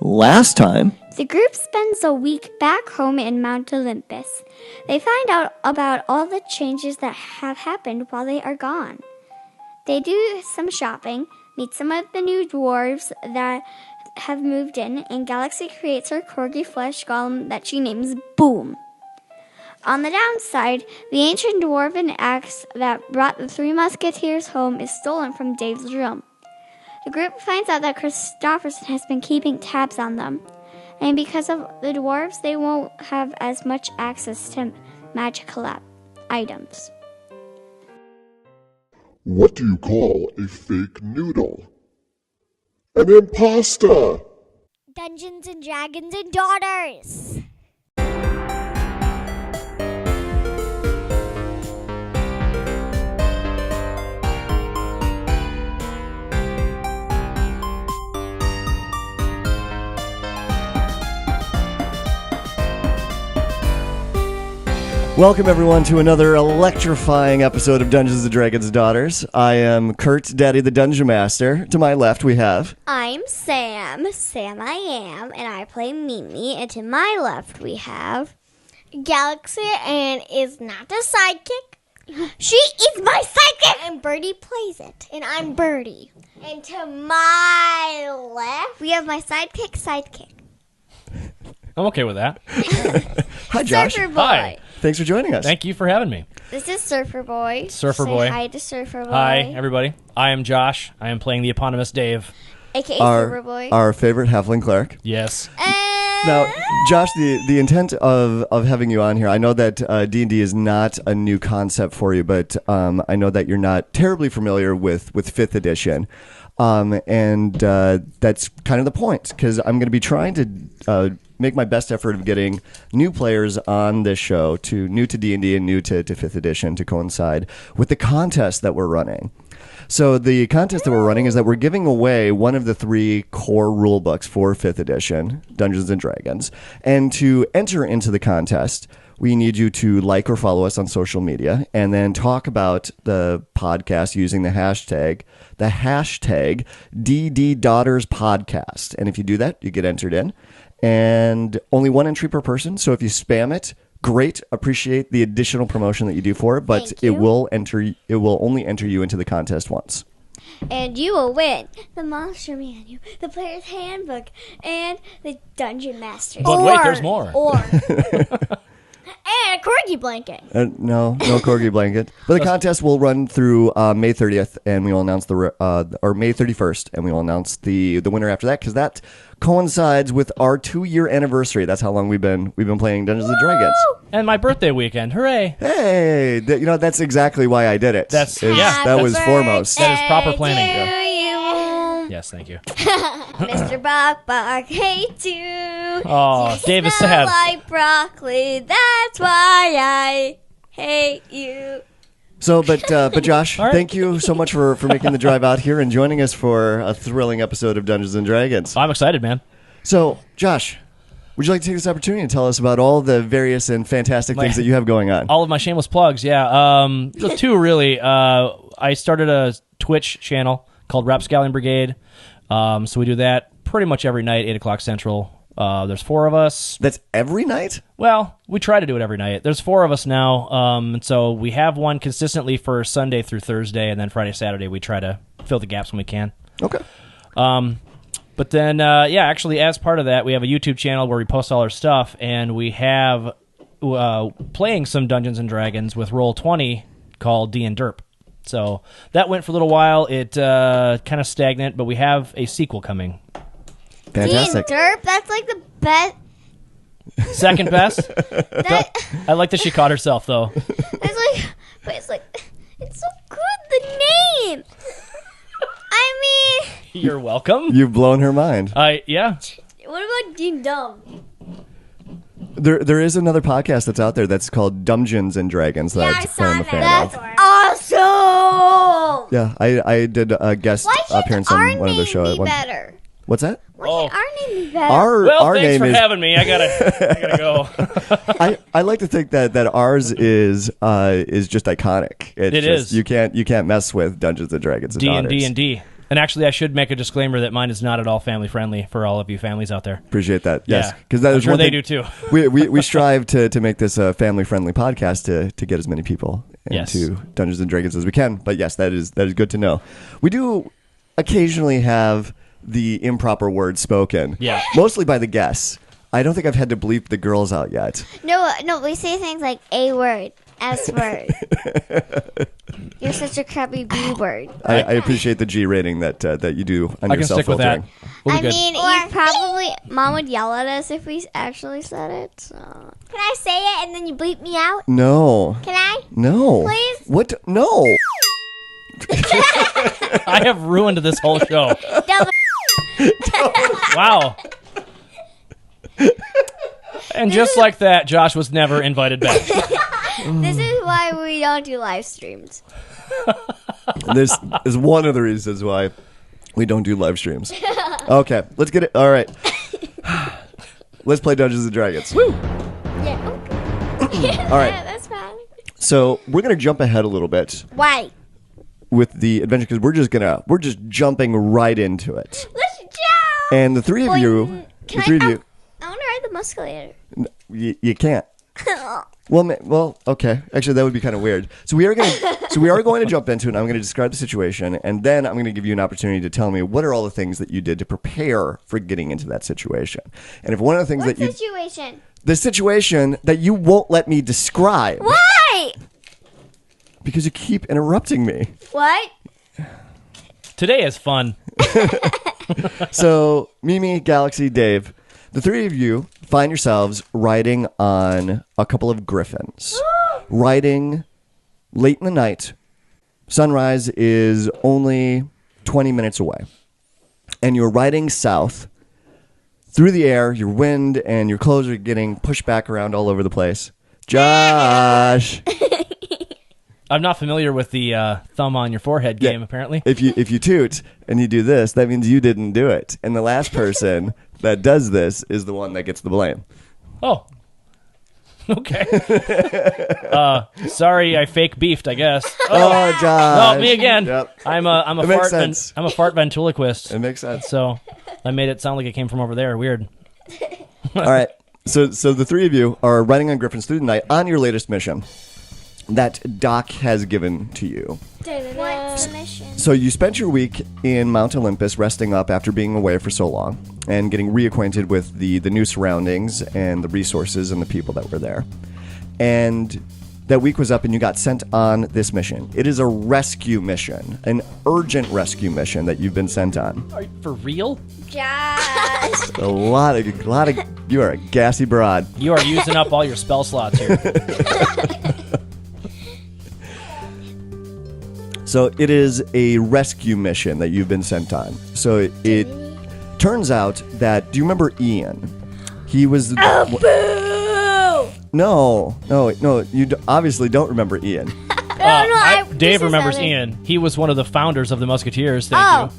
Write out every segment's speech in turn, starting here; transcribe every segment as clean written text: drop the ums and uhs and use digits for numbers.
Last time, the group spends a week back home in Mount Olympus. They find out about all the changes that have happened while they are gone. They do some shopping, meet some of the new dwarves that have moved in, and Gallexsy creates her corgi flesh golem that she names Boom. On the downside, the ancient dwarven axe that brought the three musketeers home is stolen from Dave's room. The group finds out that Christopherson has been keeping tabs on them, and because of the dwarves, they won't have as much access to magical items. What do you call a fake noodle? An imposter! Dungeons and Dragons and Daughters! welcome everyone to another electrifying episode of Dungeons & Dragons Daughters. I am Kurt, Daddy the Dungeon Master. To my left we have... I'm Sam I am, and I play Mimi. And to my left we have... Gallexsy, and is not a sidekick. She is my sidekick! And Birdie plays it, and I'm Birdie. And to my left, we have my sidekick. I'm okay with that. Hi, Josh. Surfer Boy. Hi. Thanks for joining us. Thank you for having me. This is Surfer Boy. Say Boy. Hi to Surfer Boy. Hi, everybody. I am Josh. I am playing the eponymous Dave. AKA Surfer Boy. Our favorite halfling cleric. Yes. Now, Josh, the intent of having you on here, I know that D&D is not a new concept for you, but I know that you're not terribly familiar with 5th edition. And that's kind of the point, because I'm going to be trying to make my best effort of getting new players on this show, new to D&D and new to 5th edition, to coincide with the contest that we're running. So the contest that we're running is that we're giving away one of the 3 core rule books for 5th edition, Dungeons & Dragons. And to enter into the contest, we need you to like or follow us on social media and then talk about the podcast using the hashtag DDD Daughters Podcast. And if you do that, you get entered in. And only 1 entry per person. So if you spam it, great. Appreciate the additional promotion that you do for it, but it will only enter you into the contest once. And you will win the Monster Manual, the Player's Handbook, and the Dungeon Master. But wait, there's more. And a corgi blanket. No corgi blanket. But the contest will run through May 30th, and we will announce or May 31st, and we will announce the winner after that, because that coincides with our 2-year anniversary. That's how long we've been playing Dungeons and Dragons. And my birthday weekend. Hooray. Hey, that's exactly why I did it. That was foremost. That is proper planning. Yes, thank you. Mr. Bok, hate you. Oh, Dave is sad. Like broccoli, that's why I hate you. So, but Josh, thank you so much for making the drive out here and joining us for a thrilling episode of Dungeons and Dragons. I'm excited, man. So, Josh, would you like to take this opportunity and tell us about all the various and fantastic things that you have going on? All of my shameless plugs, yeah. 2 really. I started a Twitch channel called Rapscallion Brigade. So we do that pretty much every night, 8 o'clock Central. There's 4 of us. That's every night? Well, we try to do it every night. There's 4 of us now. And so we have one consistently for Sunday through Thursday, and then Friday, Saturday, we try to fill the gaps when we can. Okay. But then, actually, as part of that, we have a YouTube channel where we post all our stuff, and we have playing some Dungeons & Dragons with Roll20 called D&Derp. So that went for a little while. It kind of stagnant, but we have a sequel coming. Fantastic. D&Derp, that's like the best. Second best? I like that she caught herself, though. It's so good, the name. I mean... You're welcome. You've blown her mind. Yeah. What about Ding-Dum? There is another podcast that's out there that's called Dungeons and Dragons that I saw I'm a that. fan of. That's awesome! Yeah, I did a guest appearance on one of the shows. Why can't our name be better? What's that? Why can't our name be better? Our thanks name for is, having me. I gotta go. I like to think that ours is just iconic. It's It just, is. You can't mess with Dungeons and Dragons and D&D Daughters. and D. And actually, I should make a disclaimer that mine is not at all family friendly for all of you families out there. Appreciate that. Yes, Yeah. because that I'm is sure one they thing- do too. We strive to make this a family friendly podcast to get as many people Yes. into Dungeons and Dragons as we can. But yes, that is good to know. We do occasionally have the improper words spoken. Yeah. Mostly by the guests. I don't think I've had to bleep the girls out yet. No, we say things like A word, S word. You're such a crappy B word. I appreciate the G rating that you do on I your can stick with that. self-filtering. We'll be I good. mean, you probably Mom would yell at us if we actually said it. So. Can I say it and then you bleep me out? No. Can I? No. Please? What? No. I have ruined this whole show. Double. Wow. And just like that, Josh was never invited back. This is why we don't do live streams. This is one of the reasons why we don't do live streams. Okay, let's get it. All right. Let's play Dungeons and Dragons. Woo! Yeah. Okay. All right. Yeah, that's fine. So we're gonna jump ahead a little bit Why? with the adventure because we're just jumping right into it. Let's jump. And the three of you, Can the three of I want to ride the musculator. you can't. Well, okay. Actually, that would be kind of weird. So we are going to jump into it. And I'm going to describe the situation, and then I'm going to give you an opportunity to tell me what are all the things that you did to prepare for getting into that situation. And if one of the things What that you situation? the situation that you won't let me describe Why? because you keep interrupting me. What? Today is fun. So, Mimi, Gallexsy, Dave, the three of you find yourselves riding on a couple of griffins. Riding late in the night. Sunrise is only 20 minutes away. And you're riding south through the air. Your wind and your clothes are getting pushed back around all over the place. Josh! I'm not familiar with the thumb on your forehead game, Yeah. apparently. If you toot and you do this, that means you didn't do it. And the last person that does this is the one that gets the blame. Oh. Okay. Sorry, I fake beefed, I guess. Oh, Josh. No, me again. Yep. I'm a It makes fart sense. I'm a fart ventriloquist. It makes sense. So I made it sound like it came from over there. Weird. All right. So the three of you are riding on griffins through the night on your latest mission that Doc has given to you. What's the mission? So you spent your week in Mount Olympus resting up after being away for so long and getting reacquainted with the new surroundings and the resources and the people that were there. And that week was up and you got sent on this mission. It is a rescue mission, an urgent rescue mission that you've been sent on. Are you for real? Josh. A lot of you are a gassy broad. You are using up all your spell slots here. So it is a rescue mission that you've been sent on. So it turns out that, do you remember Ian? He was No, you obviously don't remember Ian. Dave this is remembers other- Ian. He was one of the founders of the Musketeers. Thank you.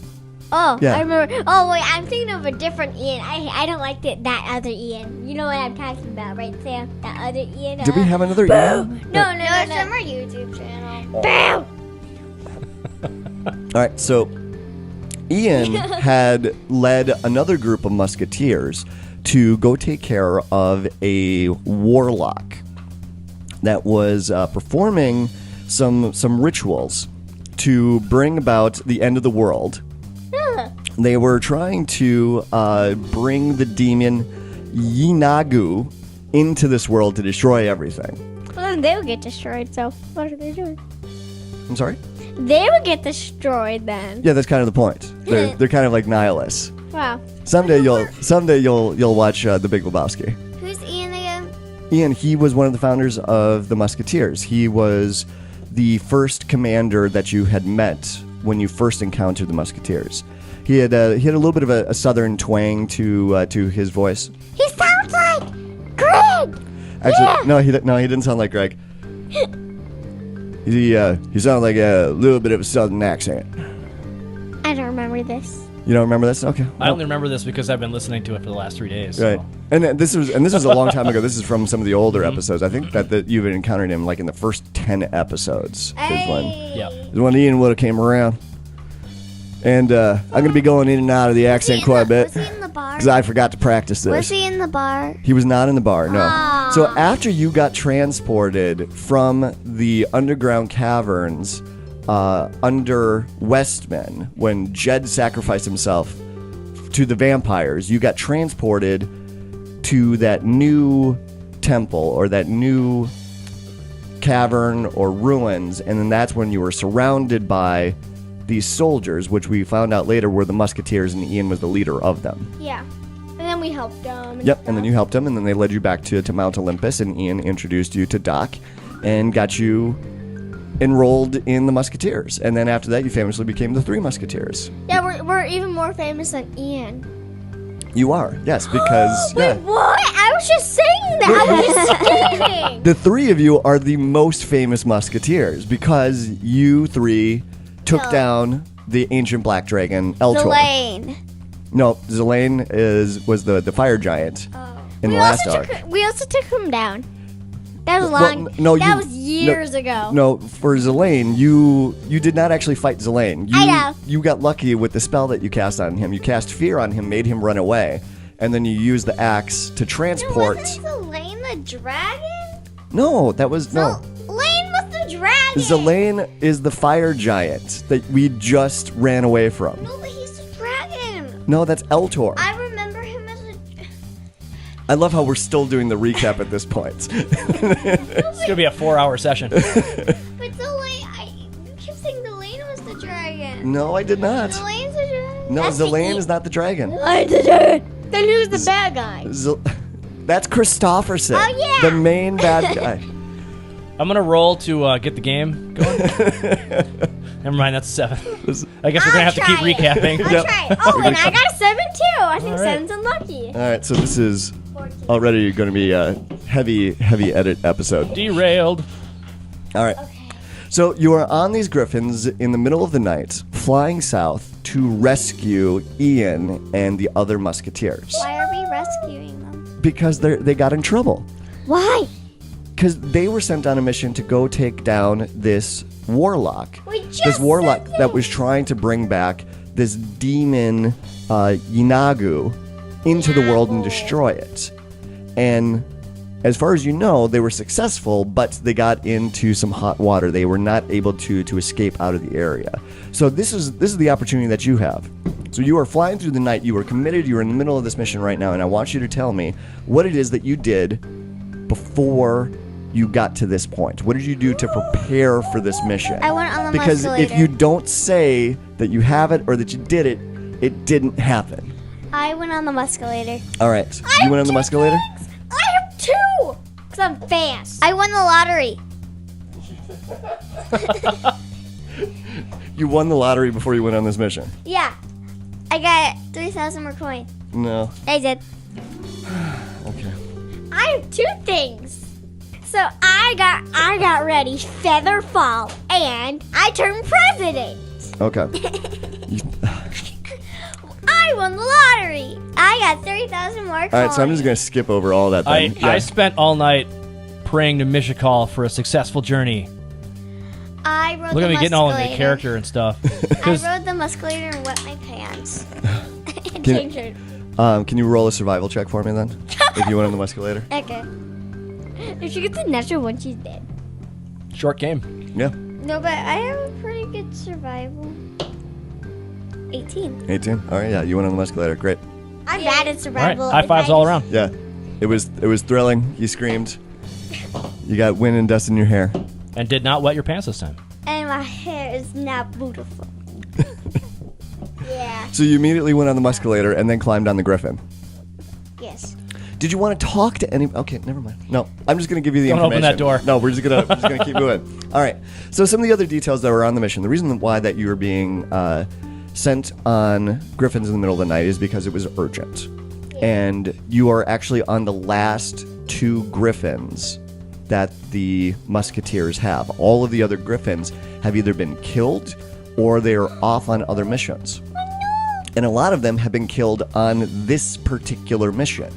Oh, Yeah. I remember. Oh, wait, I'm thinking of a different Ian. I don't like that other Ian. You know what I'm talking about, right, Sam? That other Ian. Did we have another Ian? No, it's from our YouTube channel. Boom! All right, so Ian had led another group of musketeers to go take care of a warlock that was performing some rituals to bring about the end of the world. They were trying to bring the demon Yinagu into this world to destroy everything. Well, then they would get destroyed, so what are they doing? I'm sorry? They would get destroyed then. Yeah, that's kind of the point. They're kind of like nihilists. Wow. Someday you'll watch The Big Lebowski. Who's Ian again? Ian, he was one of the founders of the Musketeers. He was the first commander that you had met when you first encountered the Musketeers. He had a little bit of a southern twang to his voice. He sounds like Greg! Actually, no, he didn't sound like Greg. He sounded like a little bit of a southern accent. I don't remember this. You don't remember this? Okay. I only remember this because I've been listening to it for the last 3 days. Right. So. And this was a long time ago. This is from some of the older episodes. I think that you've encountered him like in the first 10 episodes. Is Yeah. when Ian would have came around. And I'm going to be going in and out of the accent quite a bit. Was he in the bar? Because I forgot to practice this. Was he in the bar? He was not in the bar, no. Ah. So after you got transported from the underground caverns under Westman, when Jed sacrificed himself to the vampires, you got transported to that new temple or that new cavern or ruins, and then that's when you were surrounded by these soldiers, which we found out later were the musketeers, and Ian was the leader of them. Yeah. And then we helped them. Yep, and then you helped them, and then they led you back to Mount Olympus, and Ian introduced you to Doc and got you enrolled in the Musketeers. And then after that, you famously became the Three Musketeers. Yeah, we're even more famous than Ian. You are, yes, because... Wait, what? I was just saying that. I was just kidding. The three of you are the most famous Musketeers because you three took down the ancient black dragon, Eltor. Zelane. No, Zelane was the fire giant in the last arc. We also took him down. That was Well, long. no, that you- was years ago. No, for Zelane, you did not actually fight Zelane. I know. You got lucky with the spell that you cast on him. You cast fear on him, made him run away, and then you used the axe to transport. Wasn't Zelane the dragon? No, that was no. Zelane was the dragon. Zelane is the fire giant that we just ran away from. No, but he's the dragon. No, that's Eltor. I remember him as a. I love how we're still doing the recap at this point. It's going to be a 4-hour session. But Zelane, you keep saying Zelane was the dragon. No, I did not. Zelane's the dragon. No, That's Zelane the is not the dragon. Zelane's the dragon. Then who's the bad guy? That's Christopherson, Oh, yeah. the main bad guy. I'm going to roll to get the game going. Never mind, that's 7. I guess we're going to have to keep recapping. I'll Yep. try. Oh, and I got a 7 too. I think All right. 7's unlucky. All right, so this is already going to be a heavy edit episode. Derailed. All right. So you are on these griffins in the middle of the night, flying south to rescue Ian and the other musketeers Why are we rescuing them? because they got in trouble. Why? Because they were sent on a mission to go take down this warlock. This warlock that was trying to bring back this demon Yinagu into the world and destroy it. And as far as you know, they were successful, but they got into some hot water. They were not able to escape out of the area. So this is the opportunity that you have. So you are flying through the night. You are committed. You are in the middle of this mission right now, and I want you to tell me what it is that you did before you got to this point. What did you do to prepare for this mission? I went on the Because musculator. if you don't say that you have it or that you did it, it didn't happen. I went on the musculator. All right. You went on the musculator? I have 2 because I'm fast. I won the lottery. You won the lottery before you went on this mission. Yeah. I got 3,000 more coins. No. I did. Okay. I have 2 things. So I got ready, feather fall, and I turned president. Okay. I won the lottery. I got 3,000 more coins. All right, so I'm just going to skip over all that then. I spent all night praying to Mishakal for a successful journey. I rode Look the at me getting all into musculator. character and stuff. I 'Cause rode the musculator and wet my pants. Can you roll a survival check for me then? If you went on the musculator? Okay. If she gets a natural one, she's dead. short game. Yeah. No, but I have a pretty good survival. 18. 18. All right, yeah, you went on the musculator. Great. I'm bad at All right, survival. high fives all around. Yeah. It was thrilling. You screamed. You got wind and dust in your hair. And did not wet your pants this time. And my hair is not beautiful. Yeah. So you immediately went on the musculator and then climbed on the griffin. Yes. Did you want to talk to any? Okay, never mind. No, I'm just going to give you the Don't open information. that door. No, we're just gonna keep moving. All right. So some of the other details that were on the mission. The reason why that you were being sent on griffins in the middle of the night is because it was urgent, and you are actually on the last 2 griffins that the musketeers have. All of the other griffins have either been killed or they are off on other missions. And a lot of them have been killed on this particular mission.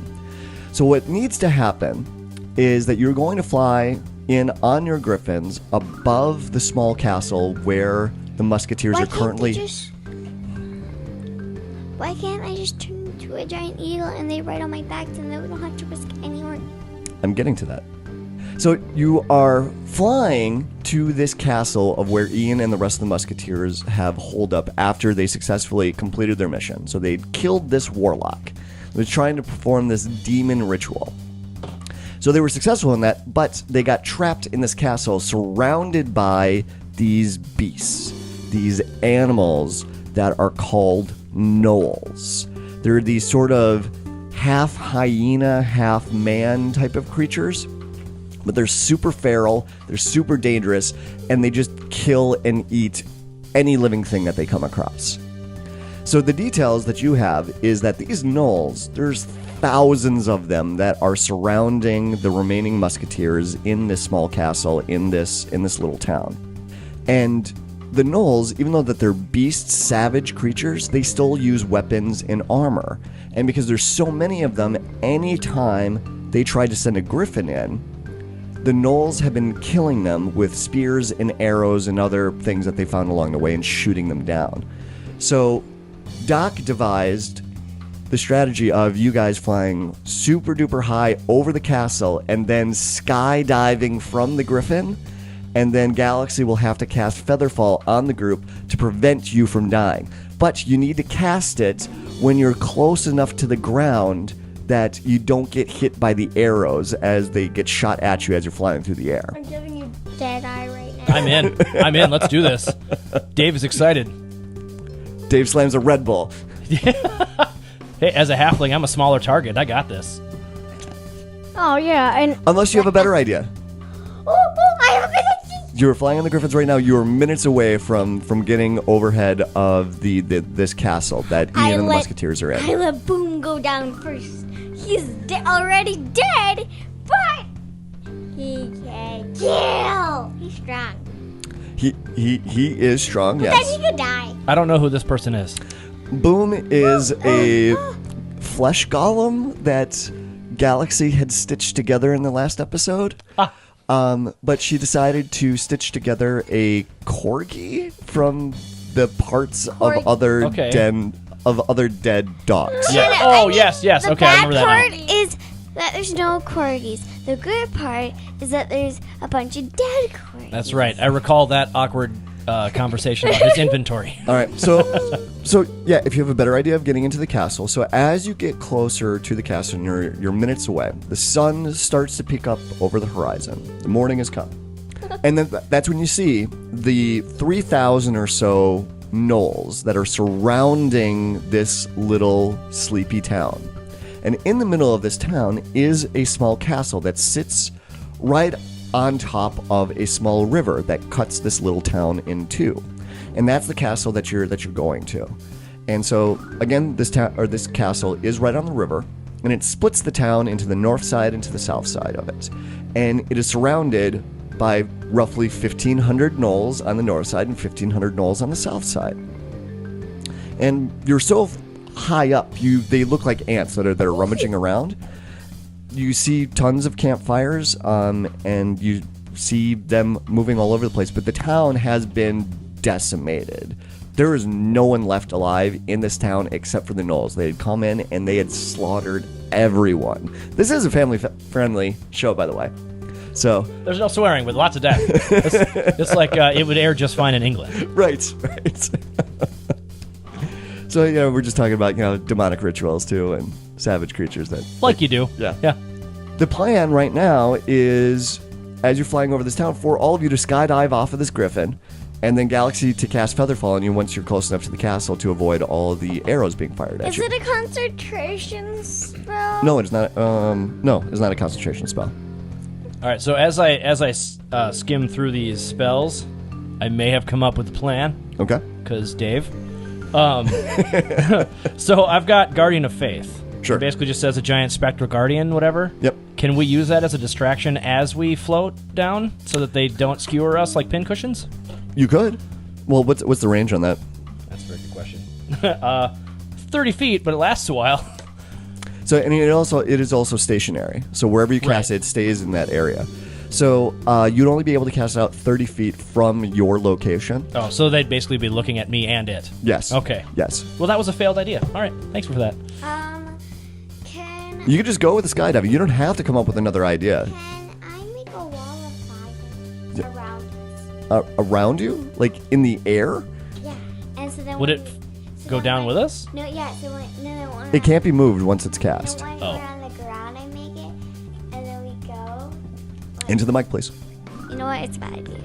So what needs to happen is that you're going to fly in on your griffins above the small castle where the musketeers Why are can't currently... they just Why can't I just turn into a giant eagle and they ride on my back and then we don't have to risk any more? I'm getting to that. So you are flying to this castle of where Ian and the rest of the musketeers have holed up after they successfully completed their mission. So they'd killed this warlock who was trying to perform this demon ritual. So they were successful in that, but they got trapped in this castle surrounded by these beasts, these animals that are called Gnolls. They're these sort of half hyena, half man type of creatures. But they're super feral, they're super dangerous, and they just kill and eat any living thing that they come across. So the details that you have is that these Gnolls, there's thousands of them that are surrounding the remaining musketeers in this small castle, in this little town. And the Gnolls, even though that they're beasts, savage creatures, they still use weapons and armor. And because there's so many of them, anytime they try to send a griffin in, the Gnolls have been killing them with spears and arrows and other things that they found along the way and shooting them down. So Doc devised the strategy of you guys flying super duper high over the castle and then skydiving from the griffin, and then Gallexsy will have to cast Featherfall on the group to prevent you from dying. But you need to cast it when you're close enough to the ground that you don't get hit by the arrows as they get shot at you as you're flying through the air. I'm giving you dead eye right now. I'm in. Let's do this. Dave is excited. Dave slams a Red Bull. Hey, as a halfling, I'm a smaller target. I got this. Oh, yeah, and... Unless you have a better idea. I have a bit You're flying on the griffins right now. You're minutes away from getting overhead of this castle that Ian and the musketeers are in. I let Boom go down first. He's already dead, but he can kill. He's strong. He is strong, Then yes. he could die. I don't know who this person is. Boom is a flesh golem that Gallexsy had stitched together in the last episode. But she decided to stitch together a corgi from the parts of other dead dogs. Yeah. Oh, yes. The Okay, I remember that bad now. part is that there's no corgis. The good part is that there's a bunch of dead corgis. That's right. I recall that awkward conversation about his inventory. All right, so yeah, if you have a better idea of getting into the castle, so as you get closer to the castle and you're minutes away, the sun starts to peek up over the horizon. The morning has come. And then that's when you see the 3,000 or so Gnolls that are surrounding this little sleepy town. And in the middle of this town is a small castle that sits right on top of a small river that cuts this little town in two. And that's the castle that you're going to. And so again, this castle is right on the river, and it splits the town into the north side and to the south side of it. And it is surrounded by roughly 1,500 Gnolls on the north side and 1,500 Gnolls on the south side. And you're so high up, they look like ants that are rummaging around. You see tons of campfires, and you see them moving all over the place. But the town has been decimated. There is no one left alive in this town except for the Gnolls. They had come in and they had slaughtered everyone. This is a family-friendly show, by the way. So There's no swearing, but lots of death. It's like it would air just fine in England. Right. So, we're just talking about, demonic rituals, too, and savage creatures that... Like you do. Yeah. The plan right now is, as you're flying over this town, for all of you to skydive off of this griffin, and then Gallexsy to cast Featherfall on you once you're close enough to the castle to avoid all of the arrows being fired at Is you. it a concentration spell? No, it is not. No, it's not a concentration spell. All right, so as I skim through these spells, I may have come up with a plan. Okay. Because Dave. So I've got Guardian of Faith. Sure. It basically just says a giant spectral guardian, whatever. Yep. Can we use that as a distraction as we float down so that they don't skewer us like pincushions? You could. Well, what's the range on that? That's a very good question. 30 feet, but it lasts a while. So, and it is also stationary. So wherever you cast Right. it stays in that area. So you'd only be able to cast it out 30 feet from your location. Oh, so they'd basically be looking at me and it. Yes. Okay. Yes. Well, that was a failed idea. All right. Thanks for that. Can You could just go with the skydiving. You don't have to come up with another idea. I make a wall of fire around us? Around you? Like in the air? Yeah. And so then Would when it so go then down when- with us? No, yeah. So when It can't be moved once it's cast. When Oh. we're on the ground, I make it, and then we go. Into the mic, please. You know what? It's a bad idea.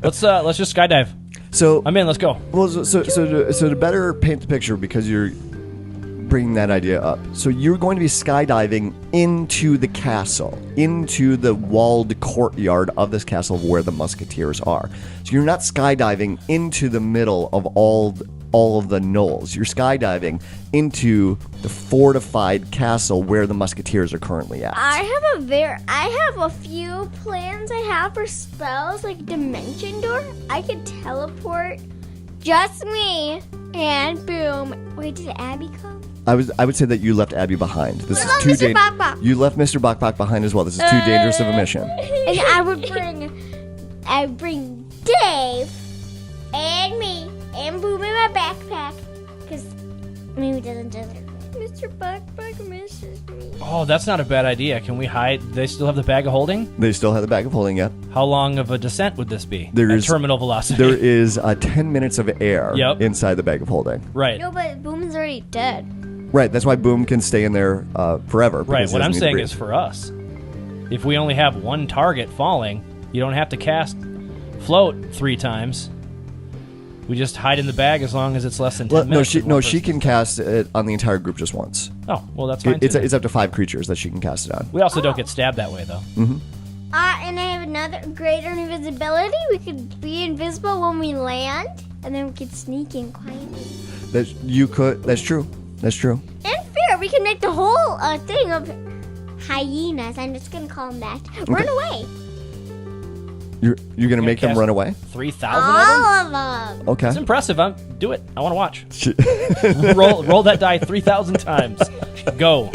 Let's just skydive. So, I'm in. Let's go. well, so to better paint the picture, because you're bringing that idea up. So you're going to be skydiving into the castle, into the walled courtyard of this castle where the musketeers are. So you're not skydiving into the middle of all of the Gnolls. You're skydiving into the fortified castle where the musketeers are currently at. I have a few plans I have for spells, like Dimension Door. I could teleport just me, and boom. Wait, did Abby come? I would say that you left Abby behind. This is too Mr. dangerous. Bok Bok? You left Mr. Bok Bok behind as well. This is too dangerous of a mission. And I'd bring Dave and me and Boom in my backpack, because Mimi doesn't deserve it. Mr. Bok Bok misses me. Oh, that's not a bad idea. Can we hide? They still have the bag of holding? They still have the bag of holding yet. How long of a descent would this be? There At is- terminal velocity. There is 10 minutes of air Yep. inside the bag of holding. Right. No, but Boom's already dead. Right, that's why Boom can stay in there forever. Right. because he What I'm doesn't need to saying breathe. is for us, if we only have one target falling, you don't have to cast float 3 times. We just hide in the bag as long as it's less than 10 Well, minutes. with one she person. can cast it on the entire group just once. Oh, well, that's fine. It's too, then. up to 5 creatures that she can cast it on. We also don't get stabbed that way, though. Mm-hmm. And I have another greater invisibility. We could be invisible when we land, and then we could sneak in quietly. That's true. That's true. And fear, we can make the whole thing of hyenas. I'm just gonna call them that. Run away. You're gonna make them cast- run away? 3,000 of them? All of them. Okay. It's impressive. Do it. I want to watch. roll that die 3,000 times. Go. 1,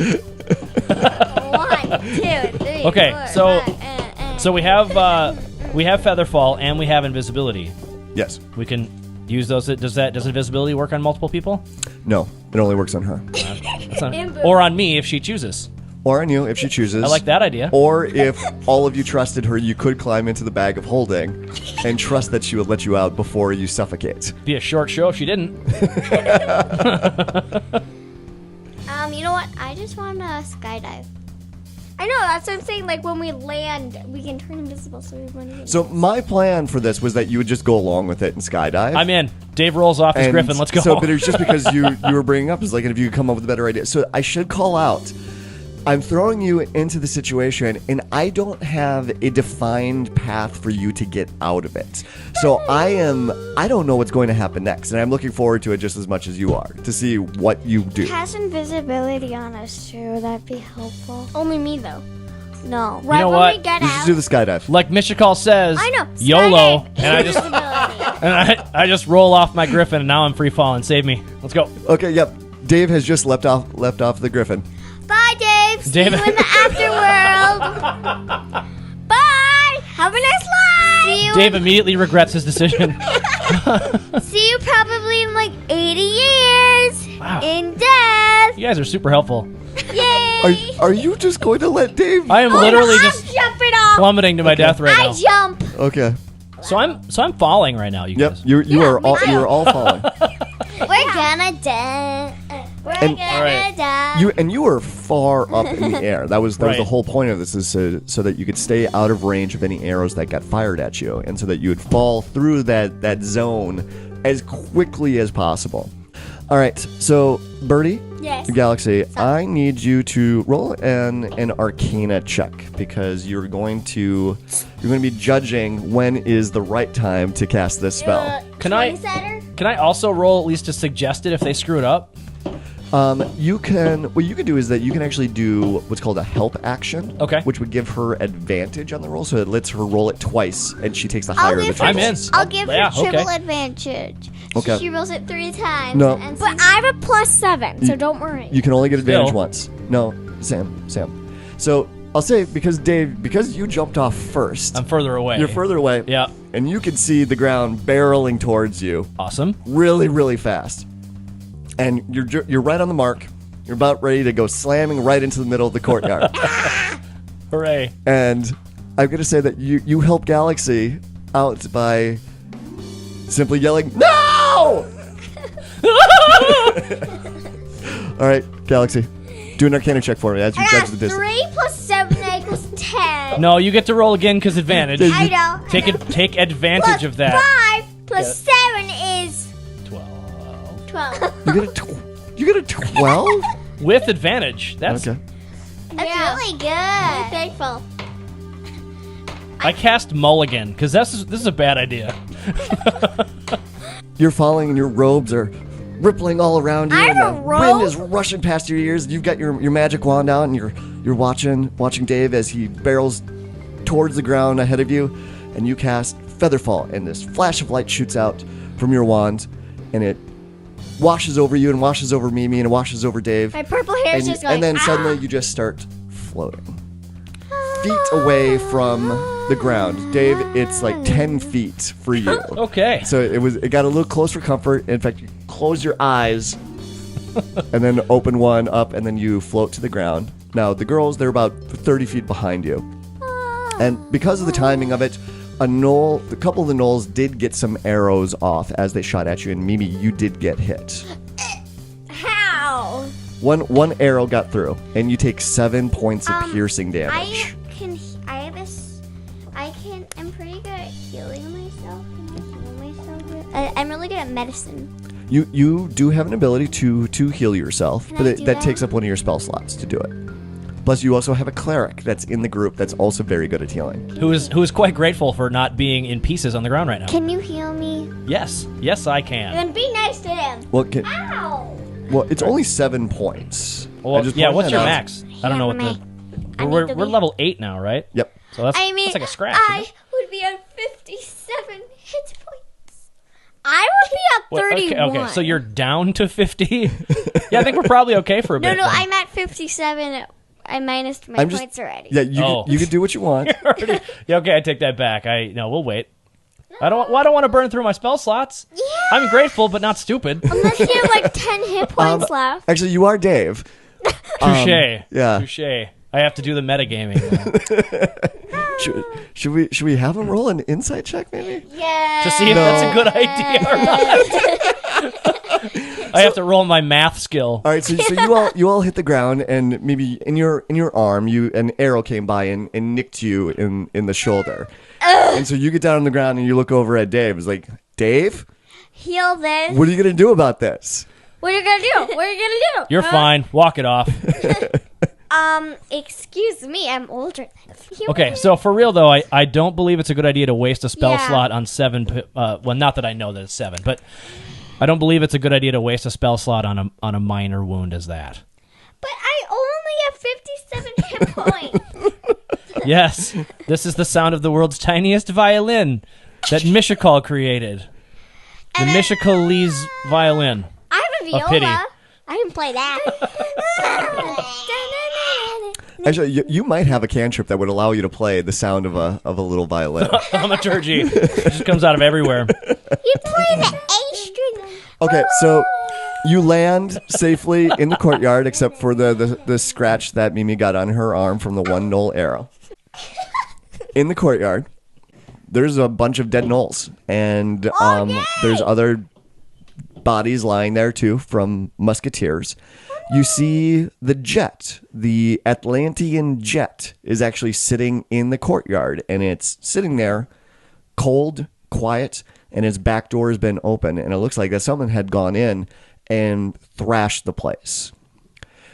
2, 3. Okay, 4, so- 5, So we have Featherfall and we have invisibility. Yes. We can use those. Does invisibility work on multiple people? No, it only works on her. That's not, or on me if she chooses. Or on you if she chooses. I like that idea. Or if all of you trusted her, you could climb into the bag of holding and trust that she would let you out before you suffocate. Be a short show if she didn't. You know what? I just want to skydive. I know, that's what I'm saying. Like, when we land, we can turn invisible so we won't even... So my plan for this was that you would just go along with it and skydive. I'm in. Dave rolls off his And griffin. Let's go. So, but it's just because you were bringing up is like, if you could come up with a better idea. So I should call out. I'm throwing you into the situation, and I don't have a defined path for you to get out of it. So I don't know what's going to happen next, and I'm looking forward to it just as much as you are to see what you do. Cast invisibility on us too. That'd be helpful. Only me, though. No. Right know when what? we get You should out... do the skydive. like Michikal says, I know. YOLO, skydive, and I just roll off my griffin, and now I'm free falling. Save me. Let's go. Okay, yep. Dave has just left off the griffin. Bye, Dave. See Dave- you in the afterworld. Bye. Have a nice life. See you. Dave immediately regrets his decision. See you probably in like 80 years. Wow. In death. You guys are super helpful. Yay. Are you just going to let Dave? I am literally I'm just jumping off. plummeting to my death right I now. jump. Okay. So I'm falling right now, you Yep. guys. You are all falling. We're gonna die. We're And- gonna Alright. die. You are far up in the air. That was the Right. whole point of this, is so that you could stay out of range of any arrows that got fired at you, and so that you would fall through that zone as quickly as possible. All right, so Birdie, Yes. Gallexsy, I need you to roll an Arcana check, because you're going to be judging when is the right time to cast this spell. Can I- 20-setter? Can I also roll at least to suggest it if they screw it up? What you can do is that you can actually do what's called a help action. Okay. Which would give her advantage on the roll, so it lets her roll it twice, and she takes the I'll higher of the give her, I'm in. chances. I'll give Yeah, her triple okay. advantage. Okay. So she rolls it 3 times. No. And But I have a +7, so don't worry. You can only get advantage Still. once. No, Sam. So I'll say because Dave, because you jumped off first. I'm further away. You're further away. Yeah. And you can see the ground barreling towards you. Awesome. Really, really fast. And you're right on the mark. You're about ready to go slamming right into the middle of the courtyard. Hooray. And I'm going to say that you help Gallexsy out by simply yelling, "No!" All right, Gallexsy, do an Arcana check for me as you judge the distance. 3 plus 7 equals 10. No, you get to roll again because advantage. I know. Take advantage of that. 5 plus 7 is 12. 12. You get a 12? With advantage. That's Okay. That's really good. I'm thankful. I cast Mulligan because this is a bad idea. You're falling and your robes are rippling all around you, I and have the a wind robe? is rushing past your ears. You've got your magic wand out, and you're watching Dave as he barrels towards the ground ahead of you, and you cast Featherfall, and this flash of light shoots out from your wand, and it washes over you and washes over Mimi and washes over Dave. My purple hair is just going. And then suddenly you just start floating. Feet away from the ground. Dave, it's like 10 feet for you. Okay. So it got a little close for comfort. In fact, you close your eyes and then open one up and then you float to the ground. Now, the girls, they're about 30 feet behind you. And because of the timing of it, a couple of the Gnolls did get some arrows off as they shot at you, and Mimi, you did get hit. How? One arrow got through, and you take 7 points of piercing damage. I'm pretty good at healing myself. Can I heal myself? I'm really good at medicine. You do have an ability to heal yourself, Can but I do that that? takes up one of your spell slots to do it. Plus, you also have a cleric that's in the group that's also very good at healing. Who is quite grateful for not being in pieces on the ground right now. Can you heal me? Yes, I can. Then be nice to him. Ow! Well, it's only 7 points. Well, I just yeah, pointed what's that your out. max? I don't know what Hammer the. me. I We're need to be- level 8 now, right? Yep. So that's like a scratch. isn't I it? would be on 57 hit points. I would be What, at 31. okay, so you're down to 50? Yeah, I think we're probably okay for a bit. No, then. I'm at 57. I minused my I'm just- points already. Yeah, you can do what you want. Yeah, okay, I take that back. No, we'll wait. I don't want to burn through my spell slots. Yeah. I'm grateful, but not stupid. Unless you have like 10 hit points left. Actually, you are Dave. Touche. yeah. Touche. I have to do the metagaming. Should we have him roll an insight check, maybe? Yeah. To see if that's a good idea or not. I have to roll my math skill. All right, so you all hit the ground, and maybe in your arm, an arrow came by and nicked you in the shoulder. And so you get down on the ground and you look over at Dave. It's like, Dave, Heal this. what are you gonna do about this? What are you gonna do? What are you gonna do? You're fine. Walk it off. Excuse me, I'm older than you. Okay, so for real though, I don't believe it's a good idea to waste a spell Yeah. slot on 7. Well, not that I know that it's 7, but I don't believe it's a good idea to waste a spell slot on a minor wound as that. But I only have 57 hit points. Yes, this is the sound of the world's tiniest violin that Mishakal created. The Mishakalese violin. I have a viola. pity. I can play that. Actually, you might have a cantrip that would allow you to play the sound of a little violin. Thaumaturgy. It just comes out of everywhere. You play the A string. Okay, so you land safely in the courtyard, except for the scratch that Mimi got on her arm from the one Gnoll arrow. In the courtyard, there's a bunch of dead Gnolls, and there's other bodies lying there too from musketeers. You see the jet, the Atlantean jet, is actually sitting in the courtyard, and it's sitting there, cold, quiet, and its back door has been open, and it looks like that someone had gone in and thrashed the place.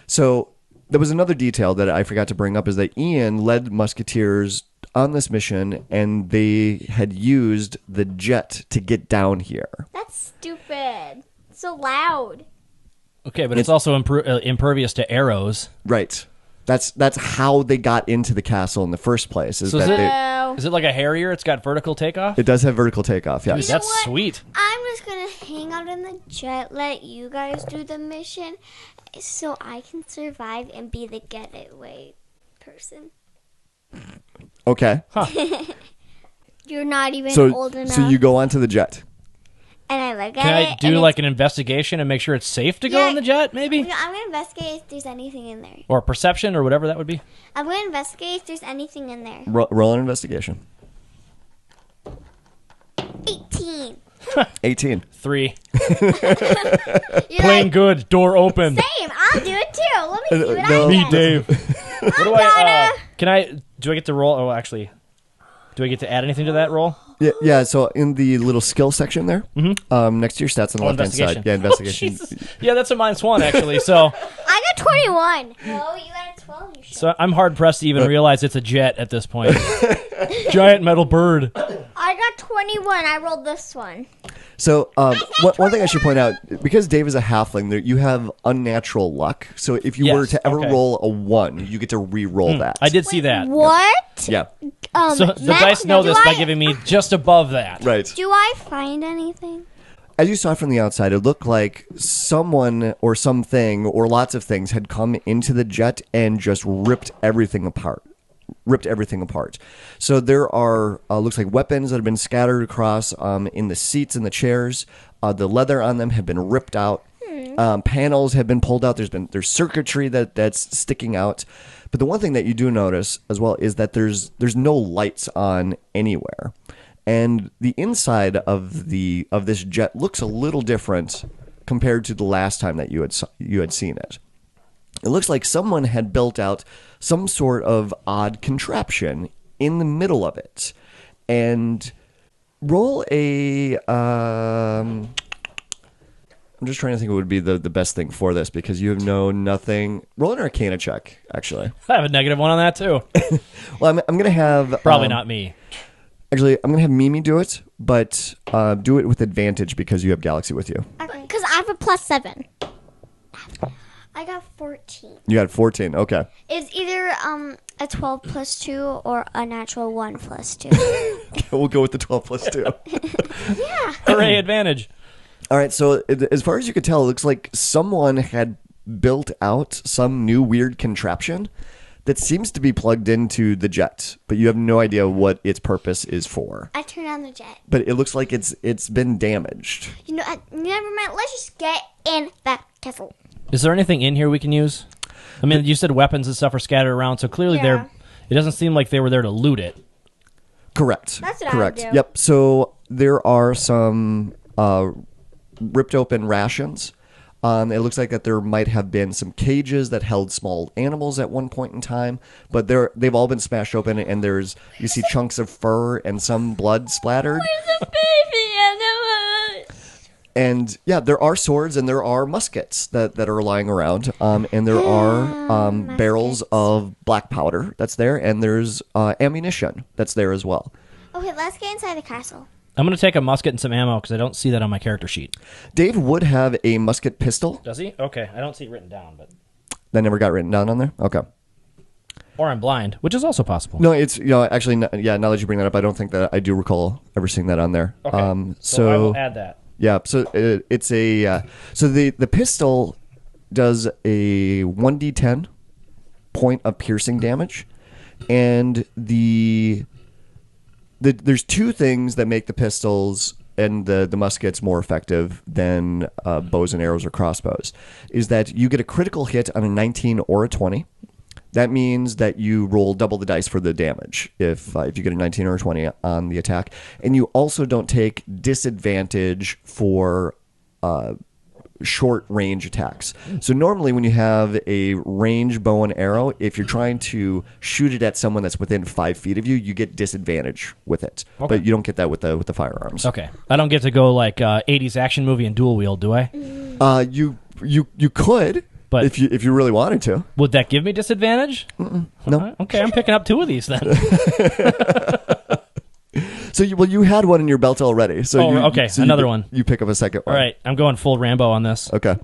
So there was another detail that I forgot to bring up, is that Ian led musketeers on this mission, and they had used the jet to get down here. That's stupid. It's so loud. Okay, but it's also impervious to arrows. Right. That's how they got into the castle in the first place. Is So that No. Is it like a Harrier? It's got vertical takeoff? it does have vertical takeoff, Dude, yes. that's what? sweet. I'm just gonna hang out in the jet, let you guys do the mission, so I can survive and be the getaway person. Okay. You're not even So old enough. so you go onto the jet. and I look at Can it. I do like an investigation and make sure it's safe to go Yeah. on the jet, maybe? I'm going to investigate if there's anything in there. Or perception or whatever that would be? I'm going to investigate if there's anything in there. Roll an investigation. 18. 18. 3. You're Playing like, good. Door open. same. I'll do it too. Let me see what no. I Me, get. Dave. What do do I get to roll? Oh, actually, do I get to add anything to that roll? Yeah. So in the little skill section there, next to your stats on the left hand side, investigation. investigation. Jesus. Yeah, that's a -1 actually. So, I got 21. No, you got a 12. You should. so I'm hard pressed to even realize it's a jet at this point. Giant metal bird. I got 21. I rolled this one. So one thing I should point out, because Dave is a halfling, you have unnatural luck. So if you were Yes, to ever okay. roll a 1, you get to re-roll that. I did see that. What? Yeah. So the Max, dice know do this by I- giving me just above that. Right. Do I find anything? As you saw from the outside, it looked like someone or something or lots of things had come into the jet and just ripped everything apart. So there are, looks like weapons that have been scattered across in the seats and the chairs. The leather on them have been ripped out. Panels have been pulled out. There's circuitry that's sticking out. But the one thing that you do notice as well is that there's no lights on anywhere. And the inside of this jet looks a little different compared to the last time that you had seen it. It looks like someone had built out some sort of odd contraption in the middle of it. And roll a I'm just trying to think what would be the best thing for this, because you know nothing. Roll an Arcana check, actually. I have a -1 on that too. Well, I'm going to have Probably not me. Actually, I'm going to have Mimi do it, but do it with advantage because you have Gallexsy with you. Because I have a +7. I got 14. You had 14. Okay. It's either a 12 plus 2 or a natural 1 plus 2. We'll go with the 12 plus 2. Hooray, advantage. All right, so as far as you could tell, it looks like someone had built out some new weird contraption that seems to be plugged into the jet, but you have no idea what its purpose is for. I turned on the jet. But it looks like it's been damaged. You know, never mind. Let's just get in the castle. Is there anything in here we can use? I mean, you said weapons and stuff are scattered around, so clearly Yeah. it doesn't seem like they were there to loot it. Correct. That's what I Correct. would do. Yep. So there are some ripped open rations. It looks like that there might have been some cages that held small animals at one point in time, but they've all been smashed open, and you see chunks of fur and some blood splattered. There's a baby animal. And yeah, there are swords and there are muskets that are lying around, and there are barrels of black powder that's there, and there's ammunition that's there as well. Okay, let's get inside the castle. I'm going to take a musket and some ammo because I don't see that on my character sheet. Dave would have a musket pistol. Does he? Okay, I don't see it written down, but That never got written down on there? Okay. or I'm blind, which is also possible. No, it's, actually, yeah, now that you bring that up, I don't think that I do recall ever seeing that on there. Okay, so I will add that. Yeah, so it's a so the pistol does a 1d10 point of piercing damage, and there's two things that make the pistols and the muskets more effective than bows and arrows or crossbows. Is that you get a critical hit on a 19 or a 20. That means that you roll double the dice for the damage if you get a 19 or a 20 on the attack. And you also don't take disadvantage for short range attacks. So normally when you have a range bow and arrow, if you're trying to shoot it at someone that's within 5 feet of you, you get disadvantage with it. Okay. But you don't get that with the firearms. Okay, I don't get to go like 80s action movie and dual wield, do I? You could, But- if you really wanted to. Would that give me disadvantage? No. Okay, I'm picking up 2 of these then. So you had one in your belt already. So okay, another one. You pick up a second All one. right, I'm going full Rambo on this. Okay.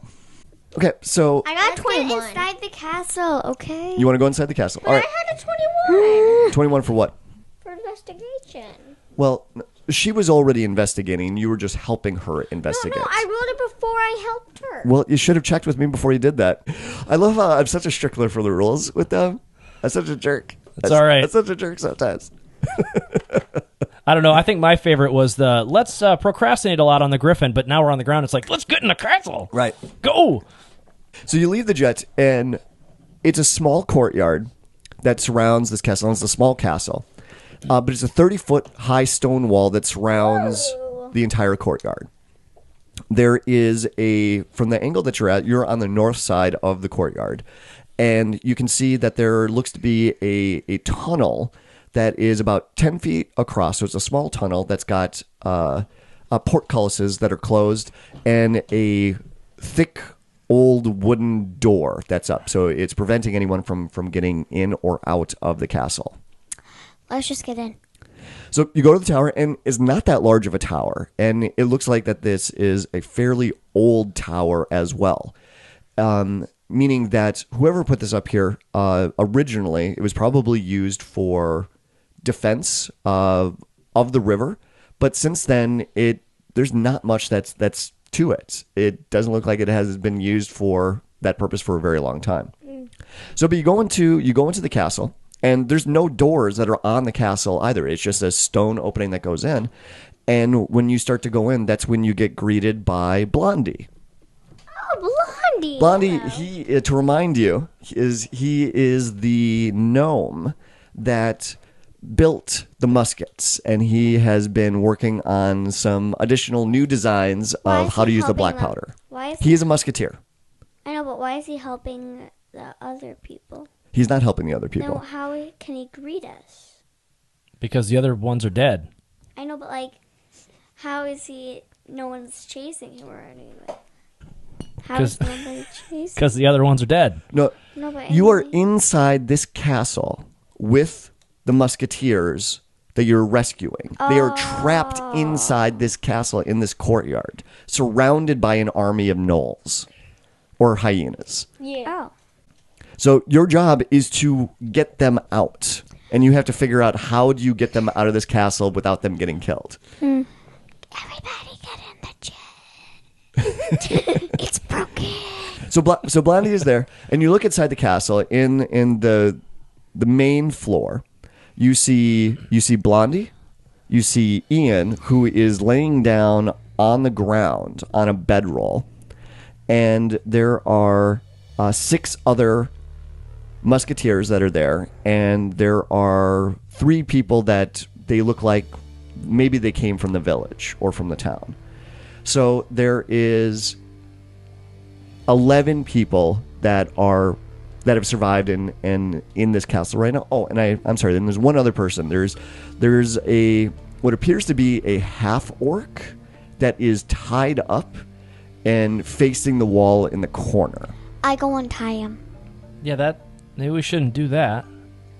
So I got Let's 21. get inside the castle, okay? you want to go inside the castle? All right. I had a 21 21 for what? for investigation. Well, she was already investigating. You were just helping her investigate. No, I rolled it before I helped her. Well, you should have checked with me before you did that. I love how I'm such a stickler for the rules with them. I'm such a jerk. It's all right. That's such a jerk sometimes. I don't know. I think my favorite was the let's procrastinate a lot on the Griffin, but now we're on the ground. It's like, let's get in the castle. Right. Go. So you leave the jet, and it's a small courtyard that surrounds this castle. And it's a small castle, but it's a 30-foot high stone wall that surrounds the entire courtyard. There is from the angle that you're on the north side of the courtyard, and you can see that there looks to be a tunnel that is about 10 feet across. So it's a small tunnel that's got portcullises that are closed and a thick old wooden door that's up. So it's preventing anyone from getting in or out of the castle. Let's just get in. So you go to the tower, and it's not that large of a tower. And it looks like that this is a fairly old tower as well. Meaning that whoever put this up here, originally, it was probably used for defense of the river, but since then there's not much that's to it. It doesn't look like it has been used for that purpose for a very long time. So, but you go into the castle, and there's no doors that are on the castle either. It's just a stone opening that goes in, and when you start to go in, that's when you get greeted by Blondie. Oh, Blondie! Blondie, to remind you, he is the gnome that built the muskets, and he has been working on some additional new designs of how to use the black powder. Why is He is a musketeer. I know, but why is he helping the other people? He's not helping the other No, people. how can he greet us? Because the other ones are dead. I know, but like, how is he? No one's chasing him or anything. How is nobody chasing? Because the other ones are dead. No, No, but you are anyway. inside this castle with the musketeers that you're rescuing. They are trapped inside this castle in this courtyard, surrounded by an army of gnolls or hyenas. Oh. So your job is to get them out, and you have to figure out how do you get them out of this castle without them getting killed. Everybody get in the jet. It's broken. So Blondie is there, and you look inside the castle in the main floor. You see Blondie, you see Ian, who is laying down on the ground on a bedroll, and there are 6 other musketeers that are there, and there are 3 people that they look like maybe they came from the village or from the town. So there is 11 people that have survived in this castle right now. Oh, and I'm sorry. Then there's one other person. There's what appears to be a half orc that is tied up and facing the wall in the corner. I go untie him. Yeah, maybe we shouldn't do that.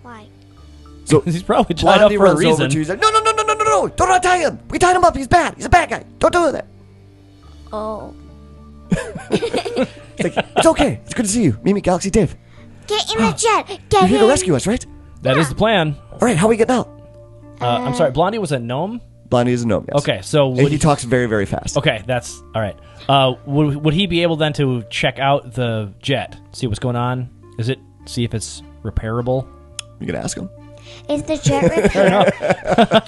Why? So He's probably tied up Blondie for a runs over reason. to you. He's like, no, don't untie him. We tied him up. He's bad. He's a bad guy. Don't do that. Oh. It's like, it's okay. It's good to see you. Mimi, Gallexsy, Dave. Get in the jet. You're Get here in. to rescue us, right? That is the plan. All right. How are we getting out? I'm sorry, Blondie was a gnome? Blondie is a gnome. Yes. Okay, so And he talks very, very fast. Okay, that's all right. Would he be able then to check out the jet, see what's going on? See if it's repairable? You can ask him. Is the jet repaired?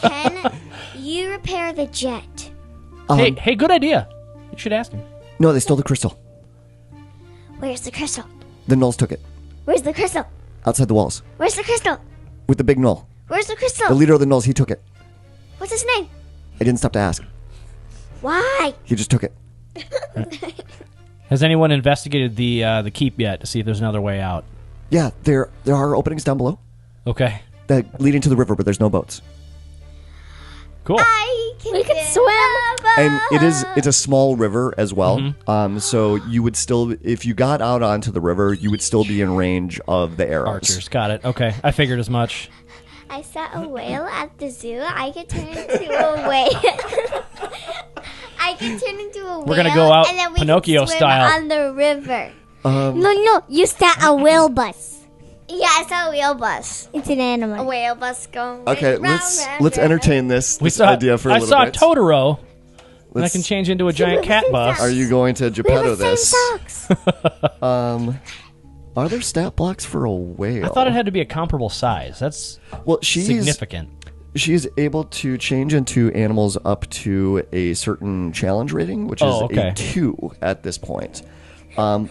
Can you repair the jet? Hey, good idea. You should ask him. No, they stole the crystal. Where's the crystal? The gnolls took it Where's the crystal? outside the walls Where's the crystal? with the big gnoll. Where's the crystal? The leader of the gnolls, he took it. What's his name? I didn't stop to ask. Why? He just took it. Has anyone investigated the keep yet to see if there's another way out? Yeah, there are openings down below Okay, that leading to the river, but there's no boats. cool. We can swim. And it's a small river as well. So you would still, if you got out onto the river, you would still be in range of the arrows. Archers, got it. Okay, I figured as much. I saw a whale at the zoo. I could turn into a whale. I could turn into a whale. We're gonna go out and then we Pinocchio could swim style. on the river. No, you saw a whale bus. Yeah, I saw a whale bus. It's an A animal. whale bus going. Okay, round, let's entertain this idea for a I little saw bit. Totoro, and I Let's- can change into a giant cat bus. Are you going to We have Geppetto the same this? socks. Are there stat blocks for a whale? I thought it had to be a comparable size. That's significant. She's able to change into animals up to a certain challenge rating, which is a 2 at this point,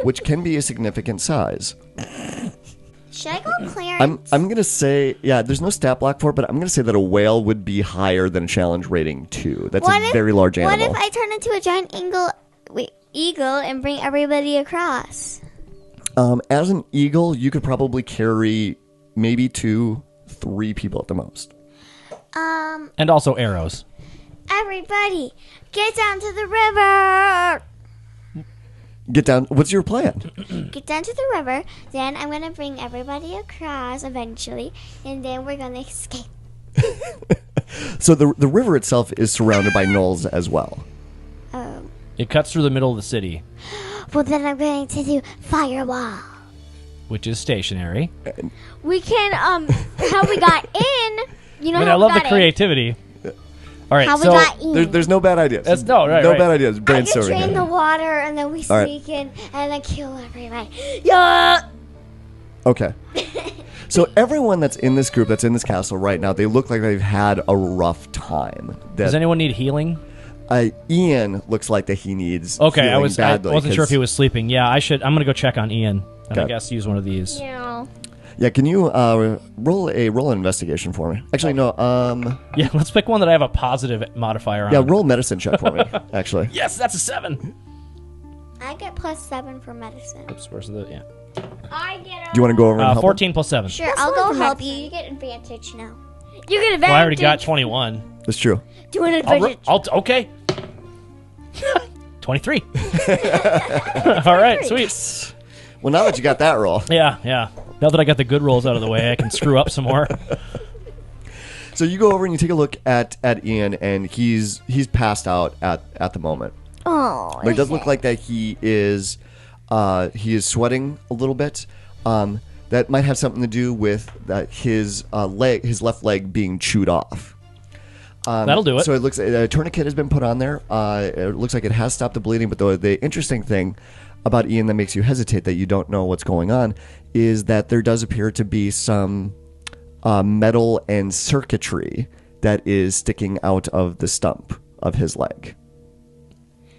which can be a significant size. Should I go Clarence? I'm going to say, there's no stat block for it, but I'm going to say that a whale would be higher than a challenge rating 2. That's a very large animal. What if I turn into a giant eagle and bring everybody across? As an eagle, you could probably carry maybe 2-3 people at the most. And also arrows. Everybody, get down to the river. Get down. What's your plan? Get down to the river. Then I'm going to bring everybody across eventually. And then we're going to escape. So the river itself is surrounded by gnolls as well. It cuts through the middle of the city. Well, then I'm going to do firewall. Which is stationary. We can, how we got in. You know, I love the creativity. All right, how we got in. There's no bad ideas. No bad ideas. I Brainstorming. can drain the water, and then we sneak in, and then kill everybody. Yeah. Okay. So everyone that's in this group, that's in this castle right now, they look like they've had a rough time. Does anyone need healing? Ian looks like that he needs. Okay, I badly, wasn't sure if he was sleeping. Yeah, I'm gonna go check on Ian, and I Okay. guess use one of these. Yeah, can you roll an investigation for me? Actually, no. Yeah, let's pick one that I have a positive modifier on. Yeah, roll medicine check for me. Actually. Yes, that's a 7. I get +7 for medicine. Oops, where's the I get Do you want to go over and help 14 plus 7. Sure, I'll go help you. You get advantage now. You get advantage. Well, I already got 21. That's true. Do an advantage. Okay. 23. All right, sweet. Well, now that you got that roll. Yeah. Now that I got the good rolls out of the way, I can screw up some more. So you go over and you take a look at Ian, and he's passed out at the moment. Oh. But it does look like that he is sweating a little bit. That might have something to do with his left leg being chewed off. That'll do it. So it looks a tourniquet has been put on there. It looks like it has stopped the bleeding. But the interesting thing about Ian that makes you hesitate that you don't know what's going on is that there does appear to be some metal and circuitry that is sticking out of the stump of his leg.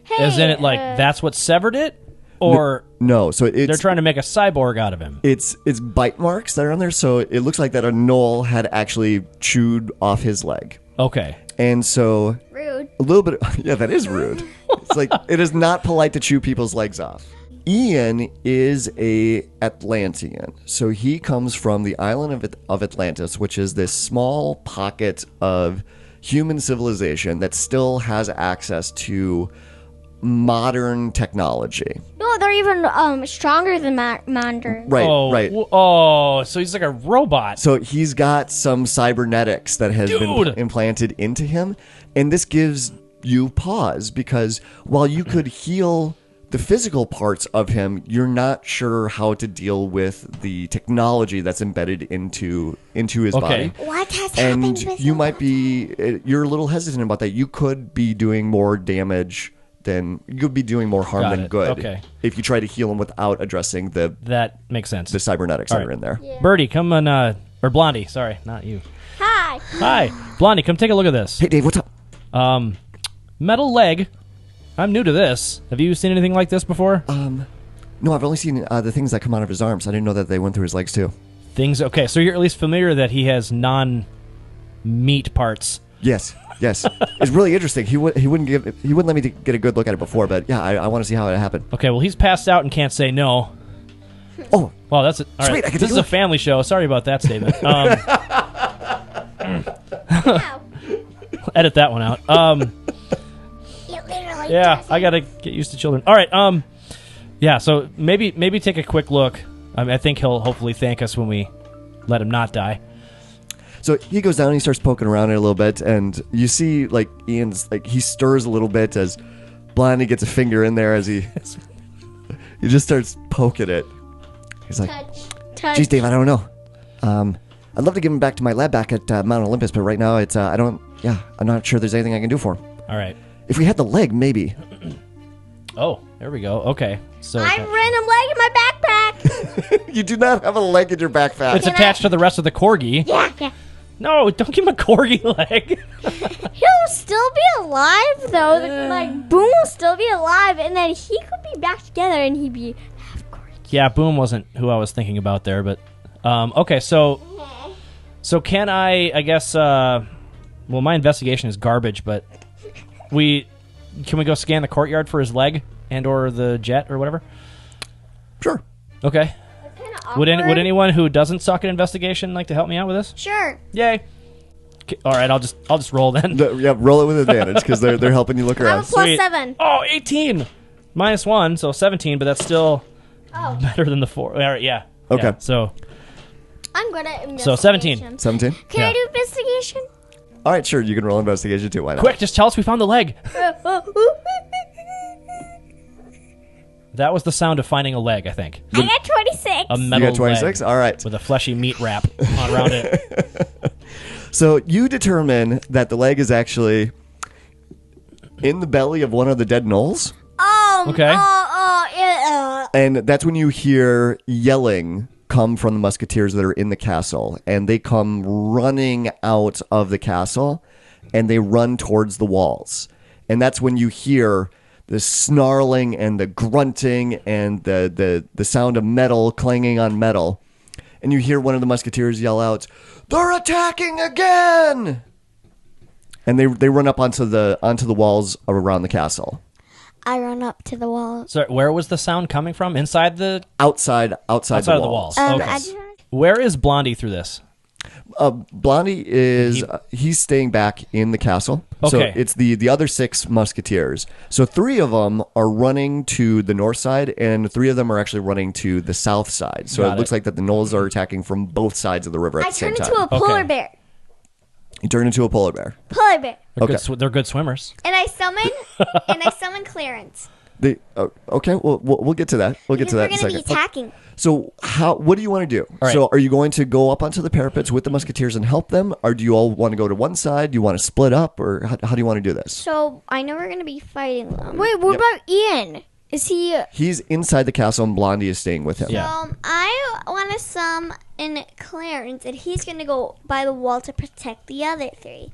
Hey, As in it, that's what severed it? Or no, so they're trying to make a cyborg out of him. It's bite marks that are on there, so it looks like that a gnoll had actually chewed off his leg. Okay. And so rude. A little bit. Yeah, that is rude. It's like it is not polite to chew people's legs off. Ian is a Atlantean, so he comes from the island of Atlantis, which is this small pocket of human civilization that still has access to modern technology. No, they're even stronger than Mandarin. Right. Oh, so he's like a robot. So he's got some cybernetics that has been implanted into him, and this gives you pause because while you could heal the physical parts of him, you're not sure how to deal with the technology that's embedded into his body. What has happened And with you him? might be, you're a little hesitant about that. You could be doing more damage than, you could be doing more harm than good. Okay. If you try to heal him without addressing That makes sense. the cybernetics All that are right. in there. Yeah. Birdie, come on, or Blondie, sorry, not you. Hi. Hi. Blondie, come take a look at this. Hey Dave, what's up? Metal leg. I'm new to this. Have you seen anything like this before? No, I've only seen the things that come out of his arms. I didn't know that they went through his legs too. Okay, so you're at least familiar that he has non-meat parts. Yes. It's really interesting. He wouldn't let me get a good look at it before, but yeah, I want to see how it happened. Okay, well, he's passed out and can't say no. Oh, Well, that's it. All Sweet, right. I can This take is a a look. family show. Sorry about that statement. Edit that one out. It literally Yeah, does. I gotta get used to children. All right. Yeah. So maybe take a quick look. I think he'll hopefully thank us when we let him not die. so he goes down and he starts poking around it a little bit, and you see like Ian's he stirs a little bit as Blondie gets a finger in there as he just starts poking it. He's like, Touch. "Geez, Dave, I don't know. I'd love to give him back to my lab back at Mount Olympus, but right now it's I don't. Yeah, I'm not sure there's anything I can do for him. All right. If we had the leg, maybe." Oh, there we go. Okay. So I'm random leg in my backpack. You do not have a leg in your backpack. It's attached to the rest of the corgi. Yeah. No, don't give him a corgi leg. He'll still be alive, though. Like, Boom will still be alive, and then he could be back together, and he'd be half corgi. Yeah, Boom wasn't who I was thinking about there, but okay. So can I guess? Well, my investigation is garbage, but can we go scan the courtyard for his leg and or the jet or whatever? Sure. Okay. Would anyone who doesn't suck at investigation like to help me out with this? Sure. Yay. Okay, all right, I'll just roll then. Yeah, roll it with advantage because they're helping you look I have around. a plus Sweet. 7. Oh, 18. -1, so 17, but that's still better than the 4. All right, yeah. Okay. Yeah, so I'm good at investigation. So 17. 17? Can Yeah. I do investigation? All right, sure. You can roll investigation too. Why not? quick, just tell us we found the leg. That was the sound of finding a leg, I think. I got 26. A You metal got 26? leg All right. with a fleshy meat wrap around it. So you determine that the leg is actually in the belly of one of the dead gnolls. Okay. And that's when you hear yelling come from the musketeers that are in the castle. And they come running out of the castle and they run towards the walls. And that's when you hear the snarling and the grunting and the sound of metal clanging on metal. And you hear one of the musketeers yell out, "They're attacking again!" And they run up onto the walls around the castle. I run up to the wall. So where was the sound coming from? Inside the Outside the outside of the walls. walls. I Okay. just wanna- Where is Blondie through this? Blondie is he's staying back in the castle. So Okay. it's the other 6 musketeers. So 3 of them are running to the north side, and 3 of them are actually running to the south side. So Got it looks it. like that the gnolls are attacking from both sides of the river at I the same turn time. into a polar Okay. bear. You turn into a polar bear. Polar bear. They're good swimmers. And I summon Clarence. Okay, well, we'll get to that. We'll get Because to we're that in a going to second. be attacking. So what do you want to do? right. So are you going to go up onto the parapets with the musketeers and help them? Or do you all want to go to one side? Do you want to split up? Or how do you want to do this? So I know we're gonna be fighting them. Wait, what about Ian? Is he... He's inside the castle and Blondie is staying with him. Yeah. I want to summon Clarence, and he's gonna go by the wall to protect the other 3.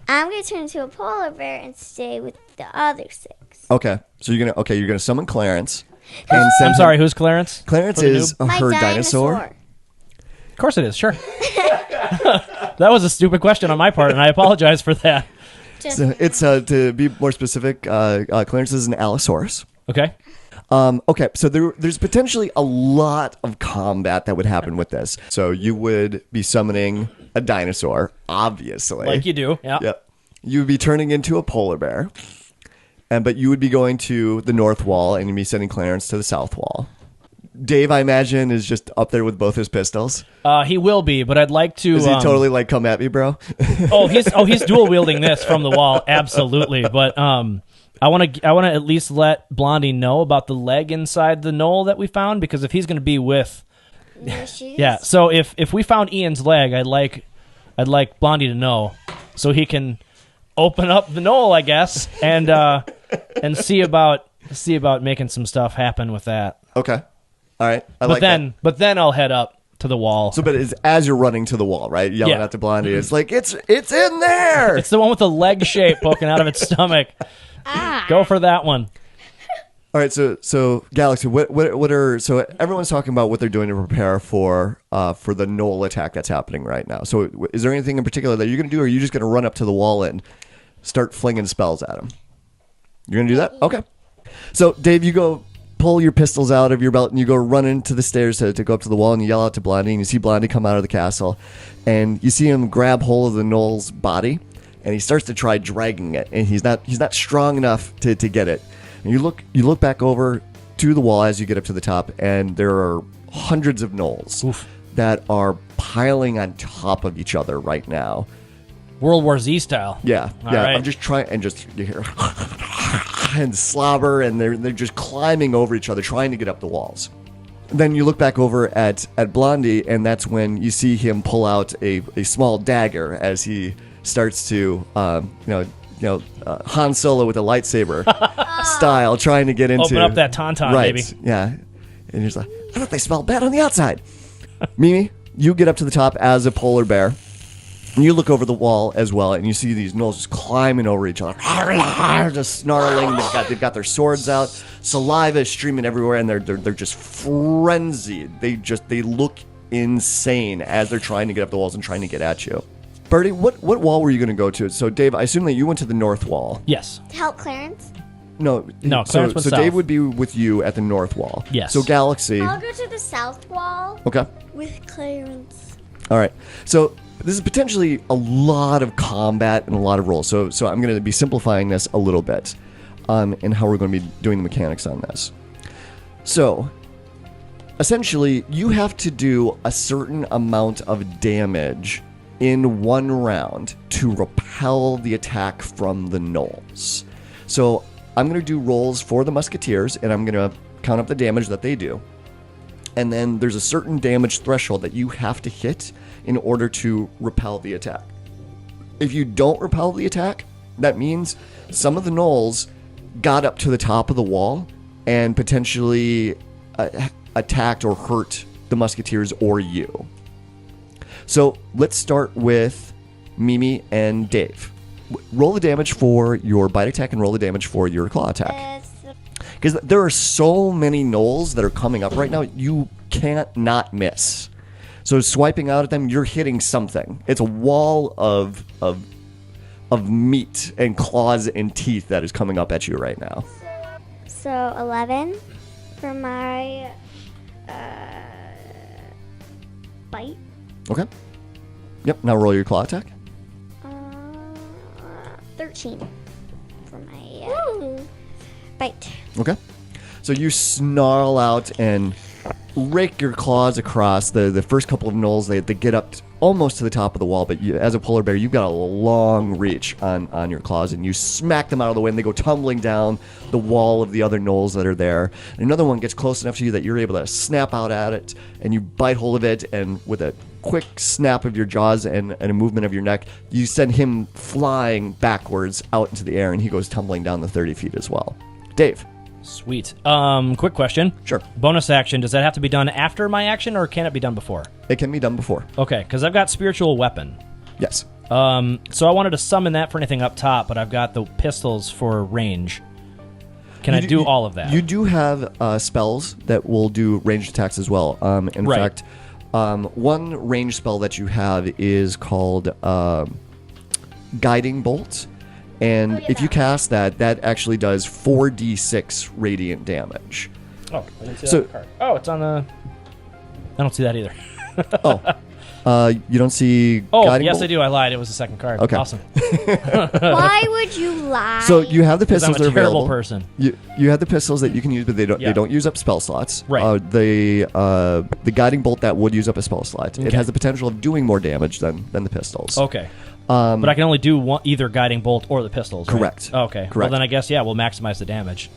I'm gonna turn into a polar bear and stay with the other 6. Okay. So you're gonna summon Clarence. And I'm send him- sorry, who's Clarence? Clarence For the is noob? her dinosaur. Of course it is, sure. That was a stupid question on my part, and I apologize for that. So it's to be more specific, Clarence is an Allosaurus. Okay. Okay, so there's potentially a lot of combat that would happen with this. So you would be summoning a dinosaur, obviously. Like you do. Yeah. Yep. You would be turning into a polar bear, but you would be going to the north wall, and you'd be sending Clarence to the south wall. Dave, I imagine, is just up there with both his pistols. He will be, but I'd like to. Is he totally like, come at me, bro? He's dual wielding this from the wall, absolutely. But I want to at least let Blondie know about the leg inside the knoll that we found, because if he's going to be with, yeah. So if we found Ian's leg, I'd like Blondie to know, so he can open up the knoll, I guess, and see about making some stuff happen with that. Okay. All right. But then I'll head up to the wall. So, but it's as you're running to the wall, right? Yelling Yeah. at the Blondie. It's like, it's in there. It's the one with the leg shape poking out of its stomach. Go for that one. All right. So Gallexsy, what are, so everyone's talking about what they're doing to prepare for the Gnoll attack that's happening right now. So is there anything in particular that you're going to do, or are you just going to run up to the wall and start flinging spells at them? You're going to do that? Okay. So Dave, you go pull your pistols out of your belt and you go run into the stairs to go up to the wall, and you yell out to Blondie, and you see Blondie come out of the castle, and you see him grab hold of the Gnoll's body, and he starts to try dragging it, and he's not strong enough to get it. And you look back over to the wall as you get up to the top, and there are hundreds of Gnolls that are piling on top of each other right now. World War Z style. Yeah. All right. I'm just trying, and just you hear and slobber, and they're just climbing over each other, trying to get up the walls. Then you look back over at Blondie, and that's when you see him pull out a small dagger as he starts to, Han Solo with a lightsaber style, trying to get into Open up that tauntaun, right, baby. yeah. And he's like, thought they smelled bad on the outside. Mimi, you get up to the top as a polar bear. And you look over the wall as well, and you see these gnolls just climbing over each other, just snarling. They've got their swords out, saliva is streaming everywhere, and they're just frenzied. They look insane as they're trying to get up the walls and trying to get at you. Birdie, what wall were you going to go to? So, Dave, I assume that you went to the north wall. Yes. To help Clarence? No, Clarence So went south. Dave would be with you at the north wall. Yes. So Gallexsy. I'll go to the south wall. Okay. With Clarence. All right. So this is potentially a lot of combat and a lot of rolls. So I'm going to be simplifying this a little bit, and how we're going to be doing the mechanics on this. So essentially, you have to do a certain amount of damage in one round to repel the attack from the gnolls. So I'm going to do rolls for the musketeers, and I'm going to count up the damage that they do. And then there's a certain damage threshold that you have to hit in order to repel the attack. If you don't repel the attack, that means some of the gnolls got up to the top of the wall and potentially attacked or hurt the musketeers or you. So let's start with Mimi and Dave. Roll the damage for your bite attack and roll the damage for your claw attack. Because there are so many gnolls that are coming up right now, you can't not miss. So swiping out at them, you're hitting something. It's a wall of meat and claws and teeth that is coming up at you right now. So 11 for my bite. Okay. Yep, now roll your claw attack. 13 for my bite. Okay. So you snarl out and rake your claws across the first couple of gnolls. They get up almost to the top of the wall, but as a polar bear, you've got a long reach on your claws, and you smack them out of the way, and they go tumbling down the wall of the other gnolls that are there. And another one gets close enough to you that you're able to snap out at it, and you bite hold of it, and with a quick snap of your jaws and a movement of your neck, you send him flying backwards out into the air, and he goes tumbling down the 30 feet as well. Dave. Sweet. Quick question. Sure. Bonus action, does that have to be done after my action, or can it be done before? It can be done before. Okay, because I've got spiritual weapon. Yes. So I wanted to summon that for anything up top, but I've got the pistols for range. Can I do all of that? You do have spells that will do ranged attacks as well. In fact, one range spell that you have is called Guiding Bolt. And if you cast that actually does 4d6 radiant damage. Oh, I didn't see that on the card. Oh, it's on the... I don't see that either. You don't see Oh, Guiding yes, Bolt? I do. I lied. It was the second card. Okay. Awesome. Why would you lie? So you have the pistols I'm that a are terrible available. person. You have the pistols that you can use, but they don't use up spell slots. Right. The Guiding Bolt that would use up a spell slot. It Okay. has the potential of doing more damage than the pistols. Okay. But I can only do either Guiding Bolt or the pistols, right? Correct. Okay. Well, Correct. then I guess, we'll maximize the damage.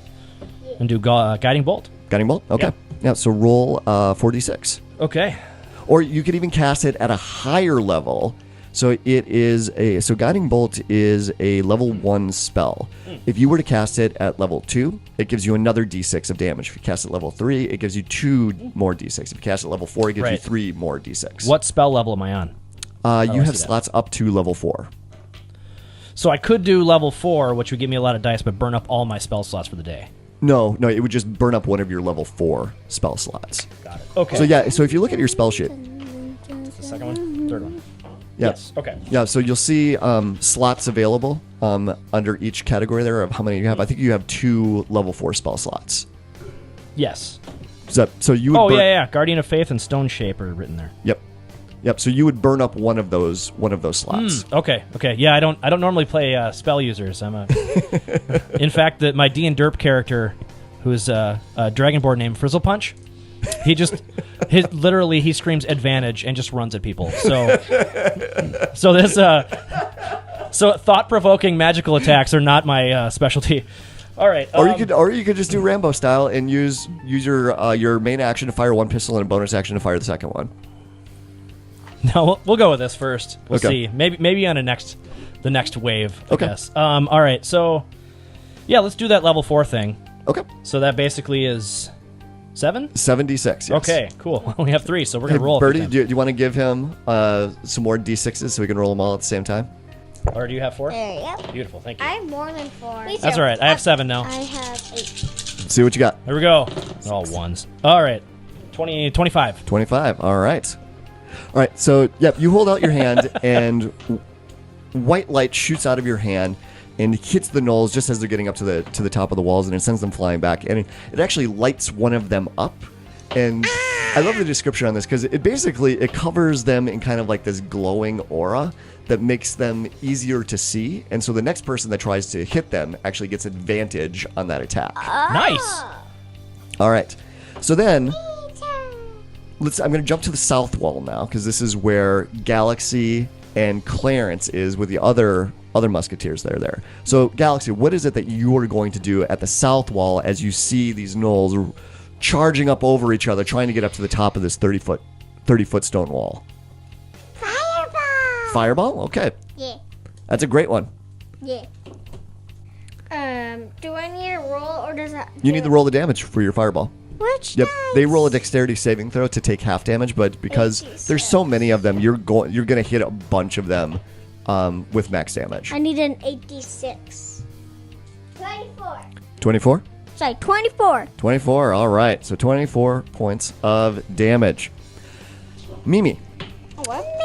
And do Guiding Bolt? Guiding Bolt? Okay. Yeah, so roll 4d6. Okay. Or you could even cast it at a higher level. So Guiding Bolt is a level 1 spell. If you were to cast it at level 2, it gives you another d6 of damage. If you cast it at level 3, it gives you 2 more d6. If you cast it at level 4, it gives you 3 more d6. What spell level am I on? You have slots up to level 4. So I could do level 4, which would give me a lot of dice, but burn up all my spell slots for the day. No, it would just burn up one of your level 4 spell slots. Got it. Okay. So if you look at your spell sheet. The second one? Third one? Yeah. Yes. Okay. Yeah, so you'll see slots available under each category there of how many you have. I think you have 2 level 4 spell slots. Yes. So you would Guardian of Faith and Stone Shape are written there. Yep. So you would burn up one of those slots. Okay. Yeah, I don't normally play spell users. In fact, my D and Derp character, who's a Dragonborn named Frizzle Punch, he screams advantage and just runs at people. So thought-provoking magical attacks are not my specialty. All right. Or you could just do Rambo style and use your main action to fire one pistol and a bonus action to fire the second one. No, we'll go with this first. We'll Okay. see. Maybe on the next wave, I Okay. guess. All right. So, let's do that level 4 thing. Okay. So that basically is 7? 76, yes. Okay, cool. We have 3, so we're going to roll. Birdie, do you want to give him some more D6s so we can roll them all at the same time? Or do you have 4? There you go. Beautiful, thank you. I have more than 4. That's all right. I have 7 now. I have 8. Let's see what you got. Here we go. They're all 1s. All right. 25. 25. All right. All right. So, yep, you hold out your hand, and white light shoots out of your hand and hits the gnolls just as they're getting up to the top of the walls, and it sends them flying back. And it actually lights one of them up. And I love the description on this because it covers them in kind of like this glowing aura that makes them easier to see. And so the next person that tries to hit them actually gets advantage on that attack. Nice. All right. So then I'm going to jump to the south wall now because this is where Gallexsy and Clarence is with the other musketeers that are there. So Gallexsy, what is it that you are going to do at the south wall as you see these gnolls charging up over each other, trying to get up to the top of this 30-foot stone wall? Fireball. Fireball? Okay. Yeah. That's a great one. Yeah. Do I need a roll or does that? You need to roll the damage for your fireball. Which? Yep. Dice? They roll a dexterity saving throw to take half damage, but because there's so many of them, you're going to hit a bunch of them with max damage. I need an 86. 24. 24? Sorry, 24. 24. All right. So 24 points of damage. Mimi,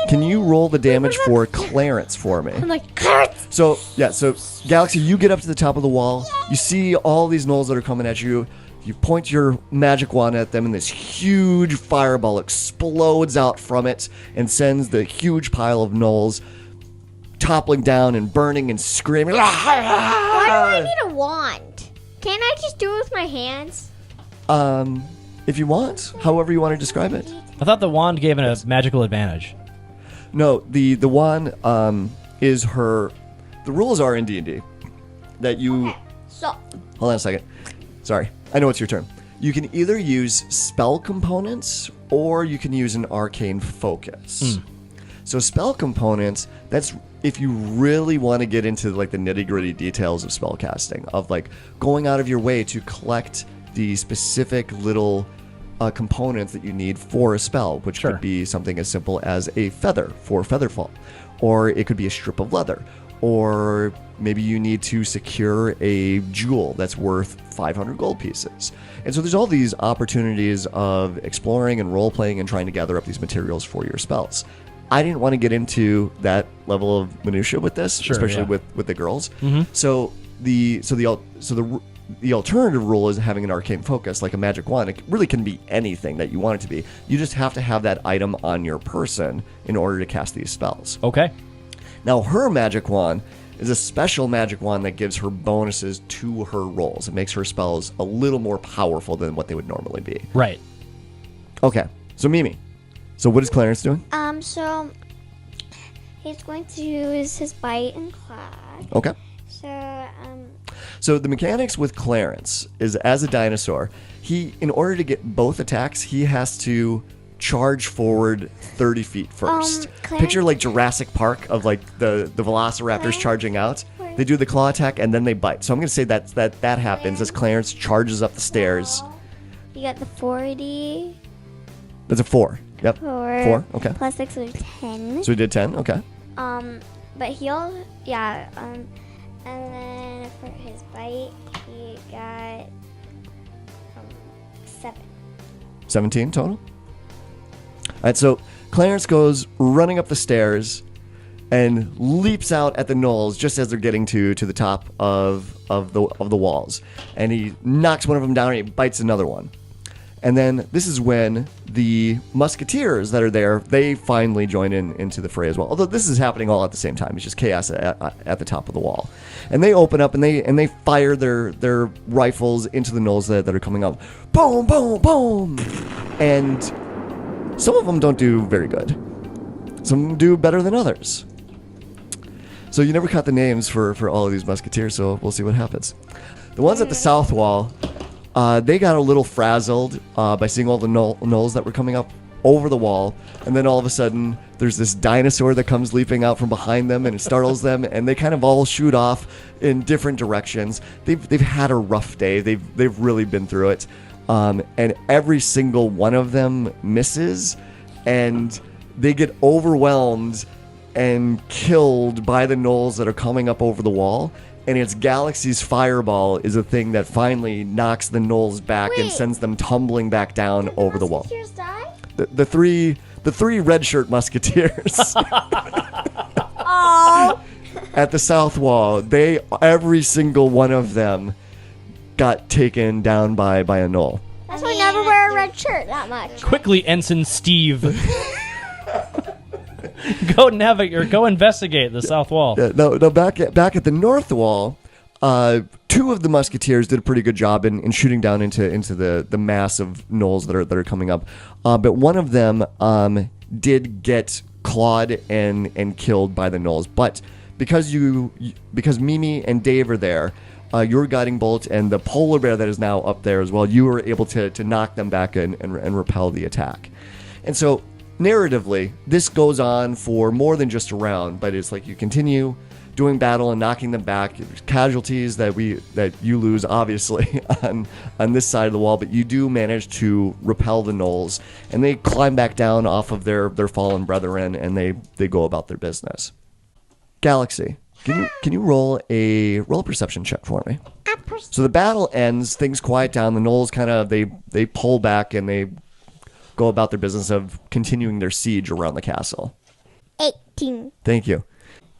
can you roll the damage for Clarence for me? I'm like, Clarence. So Gallexsy, you get up to the top of the wall. You see all these gnolls that are coming at you. You point your magic wand at them, and this huge fireball explodes out from it and sends the huge pile of gnolls toppling down and burning and screaming. Why do I need a wand? Can't I just do it with my hands? If you want, however you want to describe it. I thought the wand gave it a magical advantage. No, the wand is her. The rules are in D&D that you. So, Hold on a second. Sorry, I know it's your turn. You can either use spell components or you can use an arcane focus. So spell components, that's if you really want to get into like the nitty-gritty details of spell casting, of like going out of your way to collect the specific little components that you need for a spell, which could be something as simple as a feather for featherfall, or it could be a strip of leather, or maybe you need to secure a jewel that's worth 500 gold pieces. And so there's all these opportunities of exploring and role-playing and trying to gather up these materials for your spells. I didn't want to get into that level of minutia with this, especially with the girls. So the alternative rule is having an arcane focus, like a magic wand. It really can be anything that you want it to be. You just have to have that item on your person in order to cast these spells. Okay. Now, her magic wand is a special magic wand that gives her bonuses to her rolls. It makes her spells a little more powerful than what they would normally be. Right. Okay, so Mimi. So what is Clarence doing? So he's going to use his bite and claw. Okay. So, So the mechanics with Clarence is, as a dinosaur, in order to get both attacks, he has to charge forward 30 feet first. Picture like Jurassic Park of like the velociraptors charging out. They do the claw attack and then they bite. So I'm going to say that happens as Clarence charges up the stairs. you got the 40. That's a 4. Yep. 4. Okay. Plus 6 is 10. So we did 10. Okay. But and then for his bite, he got 7. 17 total. All right. So Clarence goes running up the stairs and leaps out at the gnolls just as they're getting to the top of the walls, and he knocks one of them down and he bites another one. And then this is when the musketeers that are there, they finally join into the fray as well. Although this is happening all at the same time. It's just chaos at the top of the wall. And they open up and they fire their rifles into the gnolls that are coming up. Boom, boom, boom. And some of them don't do very good. Some do better than others. So you never caught the names for all of these musketeers, so we'll see what happens. The ones at the south wall, they got a little frazzled by seeing all the gnolls that were coming up over the wall, and then all of a sudden there's this dinosaur that comes leaping out from behind them, and it startles them, and they kind of all shoot off in different directions. They've had a rough day. They've really been through it. and every single one of them misses, and they get overwhelmed and killed by the gnolls that are coming up over the wall. And it's Gallexsy's fireball is a thing that finally knocks the gnolls back and sends them tumbling back down over the wall. Musketeers die? The three red shirt musketeers Oh. at the south wall, every single one of them got taken down by a gnoll. That's why I never wear a red shirt that much. Quickly, Ensign Steve. Go investigate the south wall. No, back at the north wall, two of the musketeers did a pretty good job in shooting down into the mass of gnolls that are coming up. But one of them did get clawed and killed by the gnolls. But because Mimi and Dave are there, your guiding bolt and the polar bear that is now up there as well, you were able to knock them back and repel the attack. And so narratively, this goes on for more than just a round, but it's like you continue doing battle and knocking them back. There's casualties that you lose, obviously, on this side of the wall, but you do manage to repel the gnolls, and they climb back down off of their fallen brethren, and they go about their business. Gallexsy, can you roll a perception check for me? So the battle ends, things quiet down, the gnolls kind of they pull back and they go about their business of continuing their siege around the castle. 18. Thank you.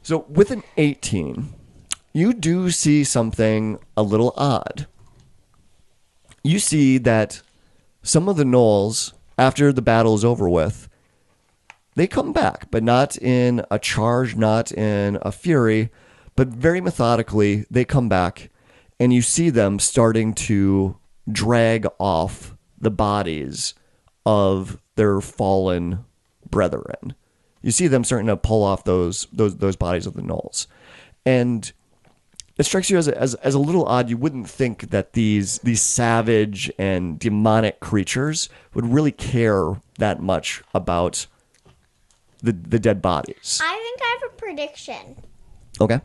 So with an 18, you do see something a little odd. You see that some of the gnolls, after the battle is over with, they come back, but not in a charge, not in a fury, but very methodically they come back, and you see them starting to drag off the bodies of their fallen brethren. You see them starting to pull off those bodies of the gnolls, and it strikes you as a little odd. You wouldn't think that these savage and demonic creatures would really care that much about the dead bodies. I think I have a prediction. Okay.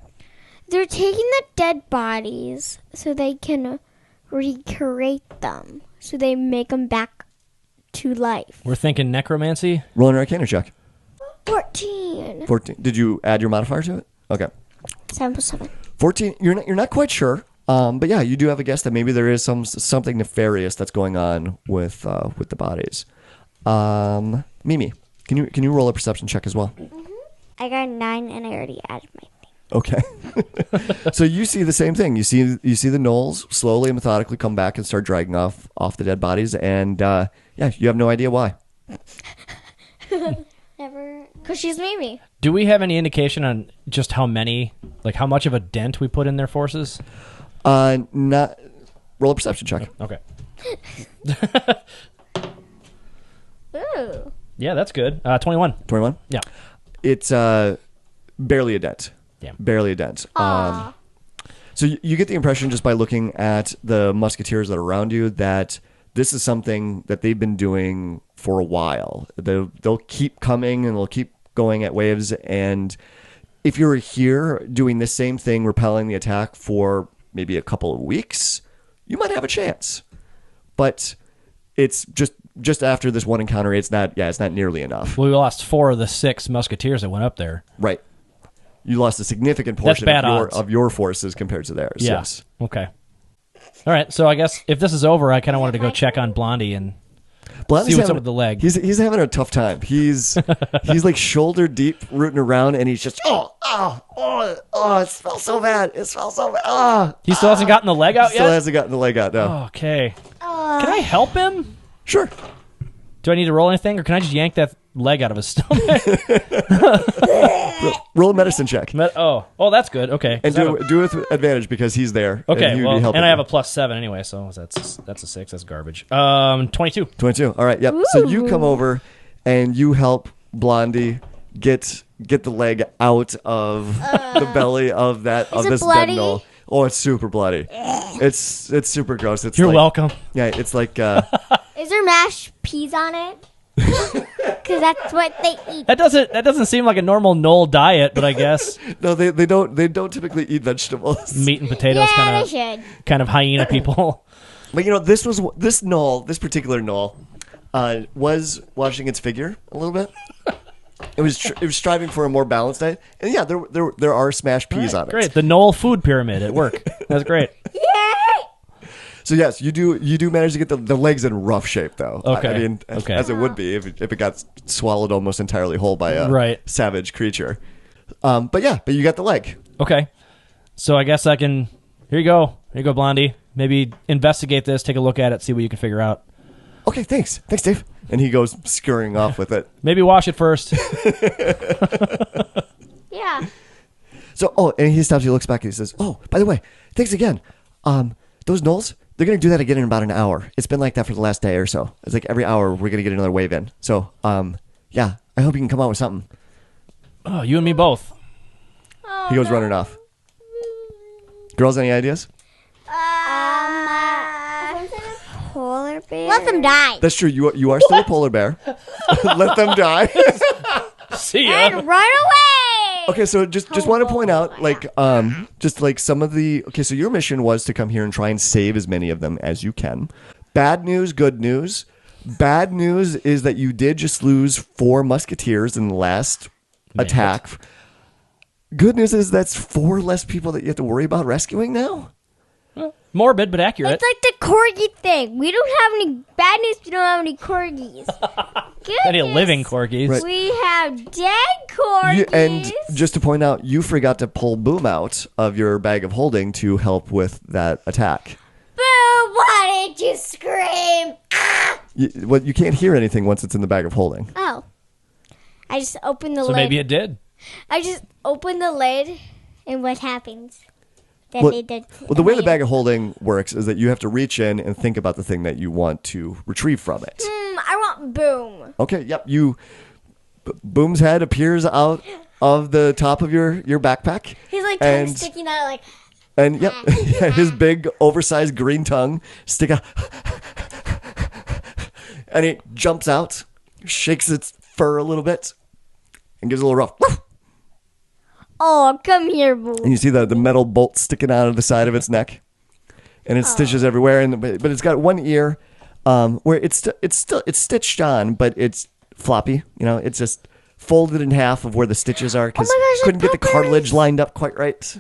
They're taking the dead bodies so they can recreate them. So they make them back to life. We're thinking necromancy. Roll an Arcana check. 14. 14. Did you add your modifier to it? Okay. 7 plus 7. 14. You're not quite sure, but yeah, you do have a guess that maybe there is something nefarious that's going on with the bodies. Mimi, can you roll a perception check as well? Mm-hmm. I got 9, and I already added my thing. Okay. So you see the same thing. You see the gnolls slowly and methodically come back and start dragging off the dead bodies, and yeah, you have no idea why. Never. Because she's Mimi. Do we have any indication on just how much of a dent we put in their forces? Not. Roll a perception check. Okay. Ooh. Yeah, that's good. 21. 21? Yeah. It's barely a dent. Yeah. Barely a dent. So you get the impression just by looking at the musketeers that are around you that this is something that they've been doing for a while. They'll keep coming and they'll keep going at waves. And if you're here doing the same thing, repelling the attack for maybe a couple of weeks, you might have a chance. But it's just after this one encounter, it's not nearly enough. Well, we lost 4 of the 6 musketeers that went up there. Right. You lost a significant portion of your forces compared to theirs. Yeah. Yes. Okay. All right. So I guess if this is over, I kind of wanted to go check on Blondie and see what's up with the leg. He's having a tough time. He's like shoulder deep rooting around, and he's just it smells so bad. It smells so bad. He still hasn't gotten the leg out yet? Still hasn't gotten the leg out. No. Oh, okay. Can I help him? Sure. Do I need to roll anything, or can I just yank that leg out of his stomach? Roll a medicine check. That's good. Okay. And do it with advantage because he's there. Okay. And I have a +7 anyway, so that's a 6. That's garbage. 22. 22. All right. Yep. Ooh. So you come over and you help Blondie get the leg out of the belly of this dead gnoll. Oh, it's super bloody. It's super gross. You're welcome. Yeah, it's like. Is there mashed peas on it? Because that's what they eat. That doesn't seem like a normal Gnoll diet, but I guess no, they don't typically eat vegetables. Meat and potatoes, Yeah, they should. kind of hyena people. But this particular Gnoll, was watching its figure a little bit. It was striving for a more balanced diet, and yeah, there are smashed peas on it. Great, the Gnoll food pyramid at work. That's great. So yes, you do manage to get the legs in rough shape, though. Okay. I mean, as it would be if it got swallowed almost entirely whole by a savage creature. But you got the leg. Okay, so I guess I can. Here you go, Blondie. Maybe investigate this, take a look at it, see what you can figure out. Okay, thanks, Dave. And he goes scurrying off with it. Maybe wash it first. Yeah. So, and he stops. He looks back and he says, "Oh, by the way, thanks again. Those Gnolls, they're gonna do that again in about an hour. It's been like that for the last day or so. It's like every hour we're gonna get another wave in. So, yeah, I hope you can come out with something." Oh, you and me both. He goes running off. Girls, any ideas? Polar bear. Let them die. That's true. You are still a polar bear. Let them die. See ya. And run away. Okay, so just want to point out, just like some of the. Okay, so your mission was to come here and try and save as many of them as you can. Bad news, good news. Bad news is that you did just lose 4 musketeers in the last attack. Good news is that's 4 less people that you have to worry about rescuing now. Morbid, but accurate. It's like the corgi thing. We don't have any bad news. We don't have any corgis. Good Any news, living corgis. Right. we have dead corgis. And just to point out, you forgot to pull Boom out of your bag of holding to help with that attack. Boo! Why did you scream? You can't hear anything once it's in the bag of holding. Oh. I just opened the So lid. maybe it did. I just opened the lid, and what happens? Then Well, they did. the way the bag of holding works is that you have to reach in and think about the thing that you want to retrieve from it. I want Boom. Okay, yep. Boom's head appears out of the top of your backpack. He's like tongue sticking out, like. And yep, his big oversized green tongue stick out, and he jumps out, shakes its fur a little bit, and gives a little rough. Oh, come here, Boom. And you see the metal bolt sticking out of the side of its neck, and it stitches everywhere. But it's got one ear, where it's stitched on, but it's floppy. It's just folded in half of where the stitches are because couldn't get the cartilage lined up quite right.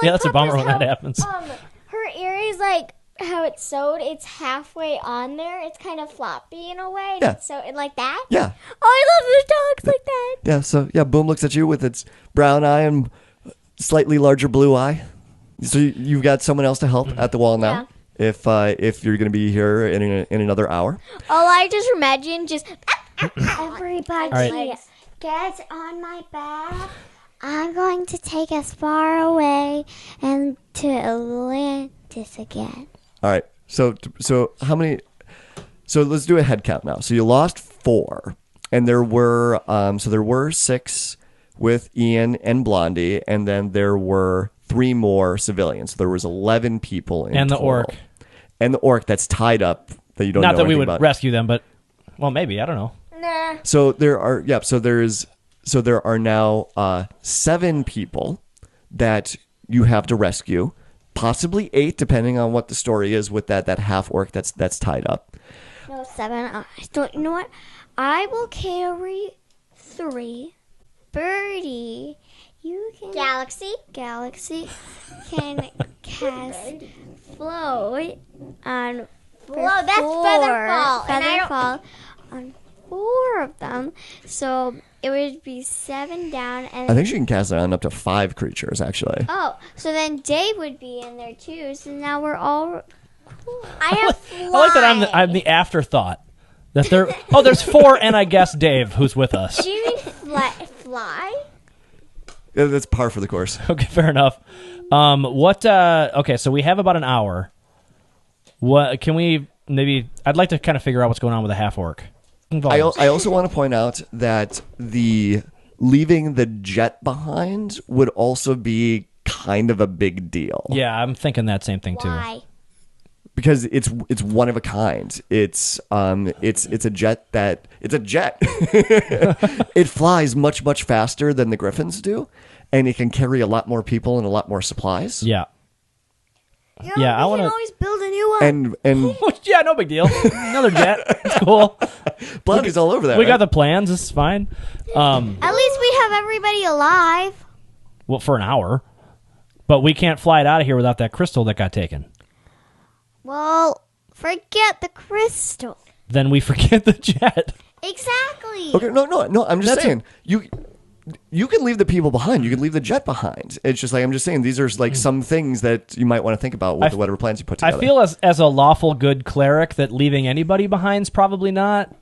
Yeah, that's a bummer when that happens. Her ear is like how it's sewed. It's halfway on there. It's kind of floppy in a way. Yeah. So like that. Yeah. Oh, I love the dogs like that. Yeah. So Boom looks at you with its brown eye and slightly larger blue eye. So you've got someone else to help at the wall now. Yeah. If you're going to be here in another hour. Oh, I just imagine just Everybody get on my back. I'm going to take us far away and to Atlantis again. All right. So how many? So let's do a head count now. So you lost 4, and there were 6 with Ian and Blondie, and then there were 3 more civilians. So there was 11 people in And the total. orc. And the orc that's tied up that you don't know Not that we anything would about. rescue them, but well, maybe I don't know. nah. So there are there are now 7 people that you have to rescue, possibly 8 depending on what the story is with that half orc that's tied up. No, 7. You know what? I will carry 3. Birdie, you can. Gallexsy can cast float on. Whoa, that's Featherfall. And I don't- Featherfall on 4 of them. So it would be 7 down, and I think she can cast it on up to 5 creatures, actually. oh, so then Dave would be in there too. So now we're all. Cool. I have I like that I'm the afterthought. That there's 4, and I guess Dave, who's with us. Do you mean fly? Yeah, that's par for the course. Okay, fair enough. Okay, so we have about an hour. What can we maybe? I'd like to kind of figure out what's going on with the half orc. I also want to point out that the leaving the jet behind would also be kind of a big deal. Yeah, I'm thinking that same thing too. Why? Because it's one of a kind. It's a jet. It flies much faster than the Griffins do, and it can carry a lot more people and a lot more supplies. Yeah. You know, Yeah, I we wanna- can always build a new one. And Yeah, no big deal. Another jet. It's cool. Blondie's all over that. We right? got the plans. This is fine. At least we have everybody alive. Well, for an hour. But we can't fly it out of here without that crystal that got taken. Well, forget the crystal. Then we forget the jet. Exactly. Okay, no. I'm just saying you can leave the people behind. You can leave the jet behind. It's just like I'm just saying these are like some things that you might want to think about with whatever plans you put together. I feel as a lawful good cleric that leaving anybody behind is probably not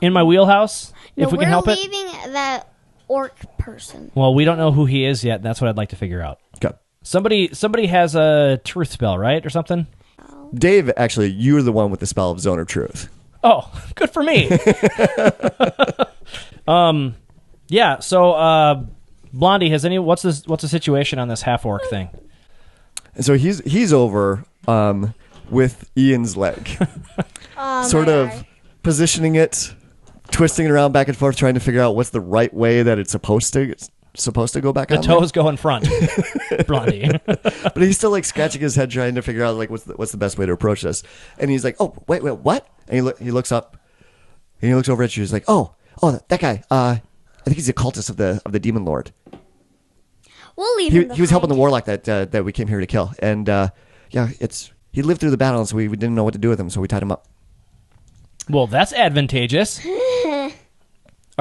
in my wheelhouse. If we can help it. We're leaving that orc person. Well, we don't know who he is yet. That's what I'd like to figure out. Okay. Somebody has a truth spell, right, or something? Dave, actually, you're the one with the spell of Zone of Truth. Oh, good for me. Yeah. So, Blondie, what's the situation on this half orc thing? And so he's over with Ian's leg, sort of positioning it, twisting it around back and forth, trying to figure out what's the right way that it's supposed to go back on. The toes go in front, Blondie. But he's still like scratching his head, trying to figure out like what's the best way to approach this. And he's like, "Oh, wait, what?" And he looks up, and he looks over at you. He's like, "Oh, that guy. I think he's a cultist of the demon lord. We'll leave him He was helping the behind. warlock that we came here to kill. And he lived through the battle, and so we didn't know what to do with him, so we tied him up." Well, that's advantageous. All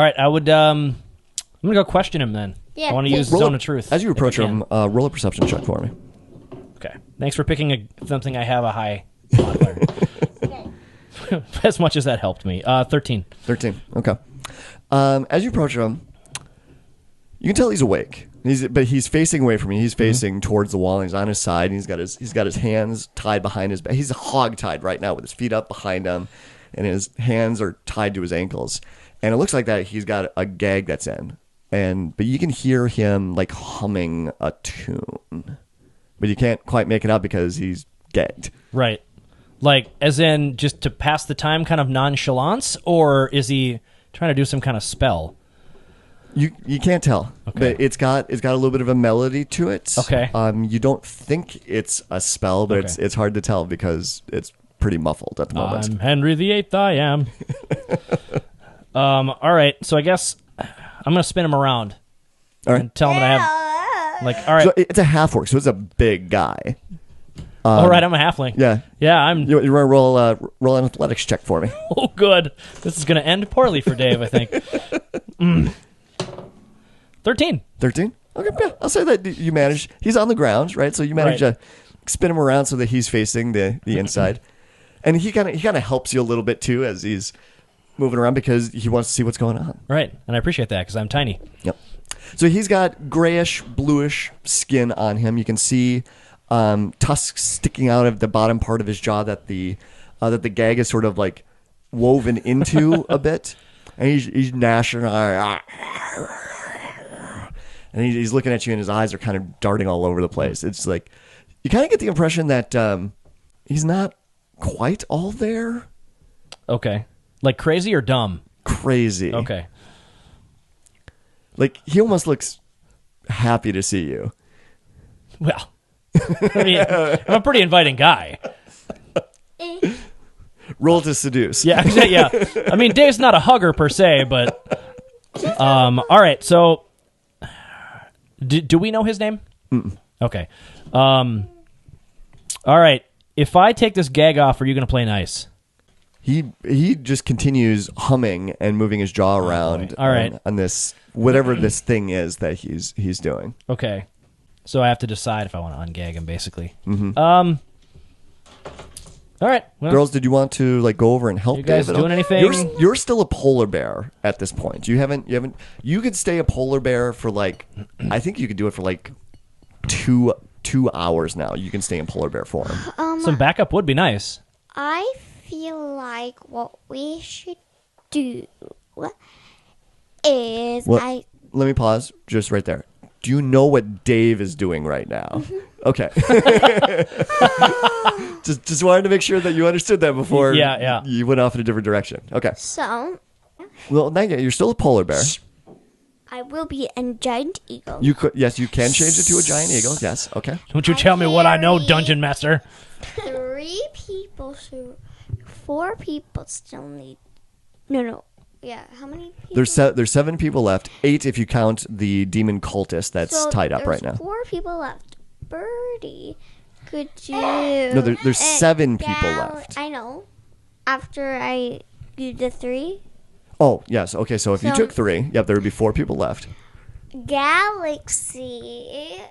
right, I'm gonna go question him then. Yeah, I want to please. use Zone of Truth. As you if I approach can. him, roll a perception check for me. Okay. Thanks for picking something I have a high modifier. As much as that helped me. 13. 13. Okay. As you approach him, you can tell he's awake. But he's facing away from you. He's facing towards the wall. And he's on his side. And he's got his hands tied behind his back. He's hog tied right now with his feet up behind him, and his hands are tied to his ankles. And it looks like that he's got a gag that's in. But you can hear him like humming a tune, but you can't quite make it out because he's gagged. Right. Like, as in just to pass the time kind of nonchalance, or is he trying to do some kind of spell? You can't tell, Okay. but it's got a little bit of a melody to it. Okay. You don't think it's a spell, but Okay. it's hard to tell because it's pretty muffled at the moment. I'm Henry VIII, I am. All right, so I guess I'm going to spin him around. All right. And tell him that I have, like, all right. So it's a half orc, so it's a big guy. All right, I'm a halfling. Yeah. Yeah, I'm... You want to roll an athletics check for me? Oh, good. This is going to end poorly for Dave, I think. 13. 13? Okay, yeah. I'll say that you managed. He's on the ground, right? So you managed Right. to spin him around so that he's facing the inside. And he kind of helps you a little bit, too, as he's moving around because he wants to see what's going on. Right, and I appreciate that because I'm tiny. Yep. So he's got grayish, bluish skin on him. You can see tusks sticking out of the bottom part of his jaw that the gag is sort of like woven into a bit. And he's gnashing, and he's looking at you, and his eyes are kind of darting all over the place. It's like you kind of get the impression that he's not quite all there. Okay. Like crazy or dumb? Crazy. Okay. Like he almost looks happy to see you. Well, I mean, I'm a pretty inviting guy. Roll to seduce. Yeah, yeah. I mean, Dave's not a hugger per se, but all right. So, do we know his name? Mm-mm. Okay. All right. If I take this gag off, are you going to play nice? He just continues humming and moving his jaw around. All right. On this whatever this thing is that he's doing. Okay. So I have to decide if I want to ungag him, basically. Mm-hmm. All right. Well, Girls, did you want to like go over and help You guys Dave at all? doing anything? You're still a polar bear at this point. You haven't. You could stay a polar bear for like. I think you could do it for like 2 hours now. You can stay in polar bear form. some backup would be nice. I feel like what we should do is Well, let me pause just right there. Do you know what Dave is doing right now? Okay. just wanted to make sure that you understood that before Yeah. you went off in a different direction. Okay. So Well, not yet. You're still a polar bear. I will be a giant eagle. You could, yes, you can change it to a giant eagle. Yes. Okay. Don't you tell me what I know, Dungeon Master. 3 3 people, so 4 people still need. No. Yeah, how many people? There's 7 people left. 8 if you count the demon cultist that's tied up right now. There's 4 people left. Birdie, could you? No, there's 7 people left. I know. After I do the 3. Oh, yes. Okay, so if you took 3, yep, there would be 4 people left. Gallexsy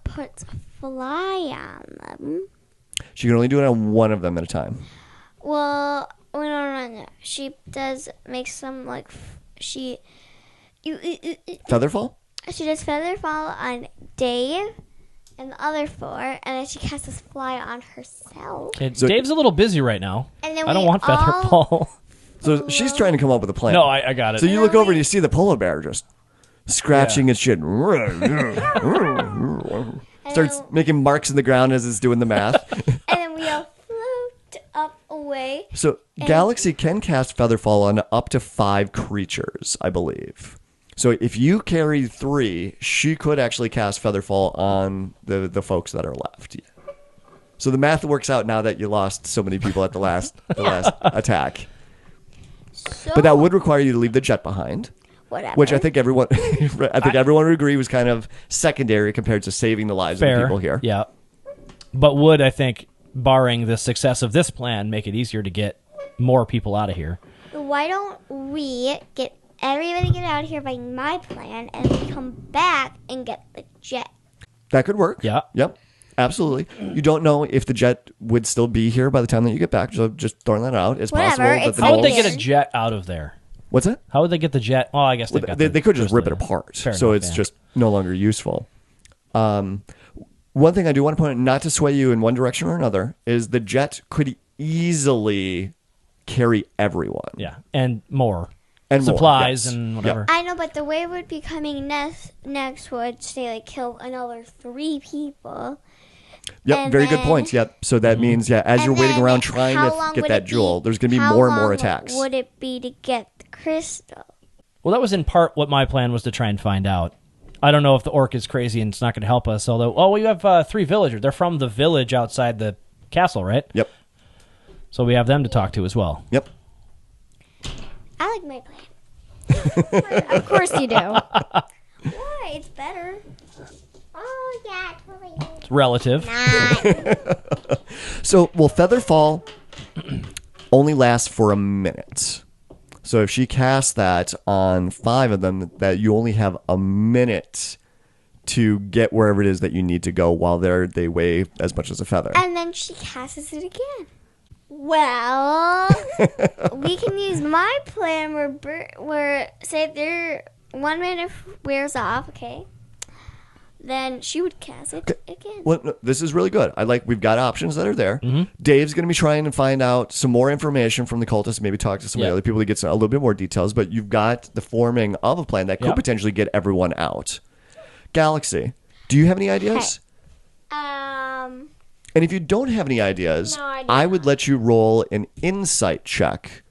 puts a fly on them. She can only do it on one of them at a time. Well, no. She does make some Featherfall? She does Featherfall on Dave and the other 4, and then she casts this fly on herself. Dave's a little busy right now. And then I don't want Featherfall. So she's trying to come up with a plan. No, I got it. So you look over and you see the polar bear just scratching its shit. Starts making marks in the ground as it's doing the math. And then we all float up away. So Gallexsy can cast Featherfall on up to 5 creatures, I believe. So if you carry 3, she could actually cast Featherfall on the folks that are left. So the math works out now that you lost so many people at the last attack. But that would require you to leave the jet behind. Whatever. Which I think everyone would agree was kind of secondary compared to saving the lives of the people here. Yeah. But would, I think, barring the success of this plan, make it easier to get more people out of here. Why don't we get everybody out of here by my plan and we come back and get the jet? That could work. Yeah. Yep. Absolutely. You don't know if the jet would still be here by the time that you get back, so just throwing that out. It's Whatever, possible that it's the How would they Gnolls- get a jet out of there? What's that? How would they get the jet? Well, I guess Well, they could just rip it apart, Fair so enough, it's yeah. just no longer useful. One thing I do want to point out, not to sway you in one direction or another, is the jet could easily carry everyone. Yeah, and more. And more, Supplies yes. and whatever. I know, but the wave would be coming next would say kill another 3 people. Yep, And very good then- points. Yep. So that means, as you're And waiting then around trying how to long get would that it jewel, be- there's going to be how more and more long attacks. Would it be to get the crystal? Well, that was in part what my plan was to try and find out. I don't know if the orc is crazy and it's not going to help us. Although, we have 3 villagers. They're from the village outside the castle, right? Yep. So we have them to talk to as well. Yep. I like my plan. Of course you do. Why? It's better. Oh, yeah, totally. It's relative. So, Featherfall only lasts for a minute. So if she casts that on 5 of them, that you only have a minute to get wherever it is that you need to go while they weigh as much as a feather. And then she casts it again. Well, we can use my plan where say their 1 minute wears off, okay? Then she would cast it again. Well, no, this is really good. We've got options that are there. Mm-hmm. Dave's going to be trying to find out some more information from the cultists, maybe talk to some of the other people to get a little bit more details, but you've got the forming of a plan that could potentially get everyone out. Gallexsy, do you have any ideas? And if you don't have any ideas, No, I do I would let you roll an insight check,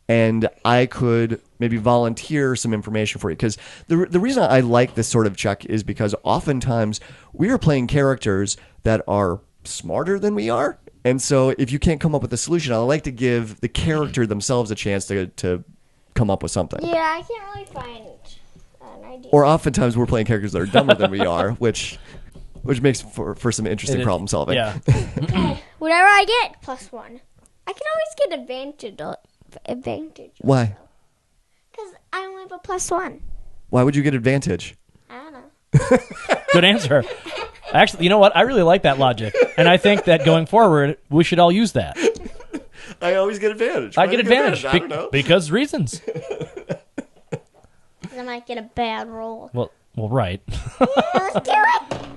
and I could maybe volunteer some information for you. Because the reason I like this sort of check is because oftentimes we are playing characters that are smarter than we are. And so if you can't come up with a solution, I like to give the character themselves a chance to come up with something. Yeah, I can't really find an idea. Or oftentimes we're playing characters that are dumber than we are, which makes for some interesting problem solving. Yeah. Whatever I get, +1. I can always get advantage. Why? Because I only have a +1. Why would you get advantage? I don't know. Good answer. Actually, you know what? I really like that logic. And I think that going forward, we should all use that. I always get advantage. I get advantage. I don't know. Because reasons. I might get a bad roll. Well, right. Let's do it.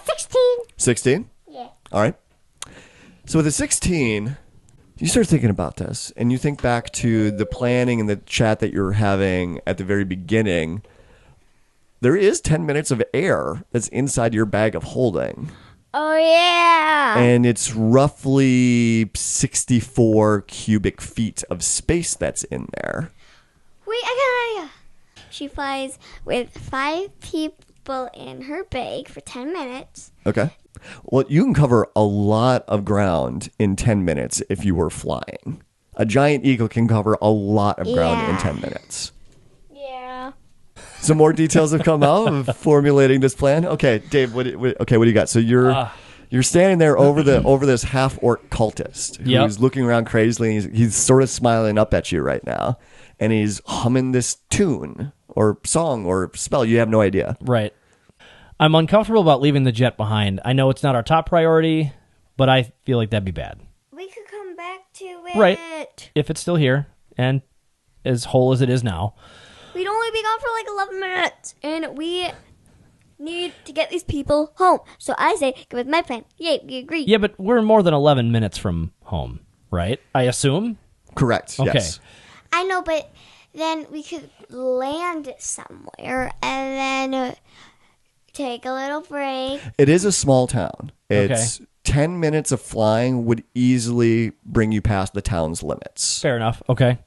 16. 16? Yeah. All right. So with a 16, you start thinking about this, and you think back to the planning and the chat that you were having at the very beginning. There is 10 minutes of air that's inside your bag of holding. Oh, yeah. And it's roughly 64 cubic feet of space that's in there. Wait, I got an idea. She flies with 5 people in her bag for 10 minutes. Okay. Well, you can cover a lot of ground in 10 minutes if you were flying. A giant eagle can cover a lot of ground in 10 minutes. Yeah. Some more details have come out of formulating this plan. Okay, Dave, what do you got? So you're standing there over this half-orc cultist who's looking around crazily. And he's sort of smiling up at you right now, and he's humming this tune or song or spell. You have no idea. Right. I'm uncomfortable about leaving the jet behind. I know it's not our top priority, but I feel like that'd be bad. We could come back to it. Right. If it's still here and as whole as it is now. We'd only be gone for like 11 minutes, and we need to get these people home. So I say, go with my plan. Yay, we agree. Yeah, but we're more than 11 minutes from home, right? I assume? Correct. Okay. Yes. I know, but then we could land somewhere and then take a little break. It is a small town. Okay. It's 10 minutes of flying would easily bring you past the town's limits. Fair enough. Okay.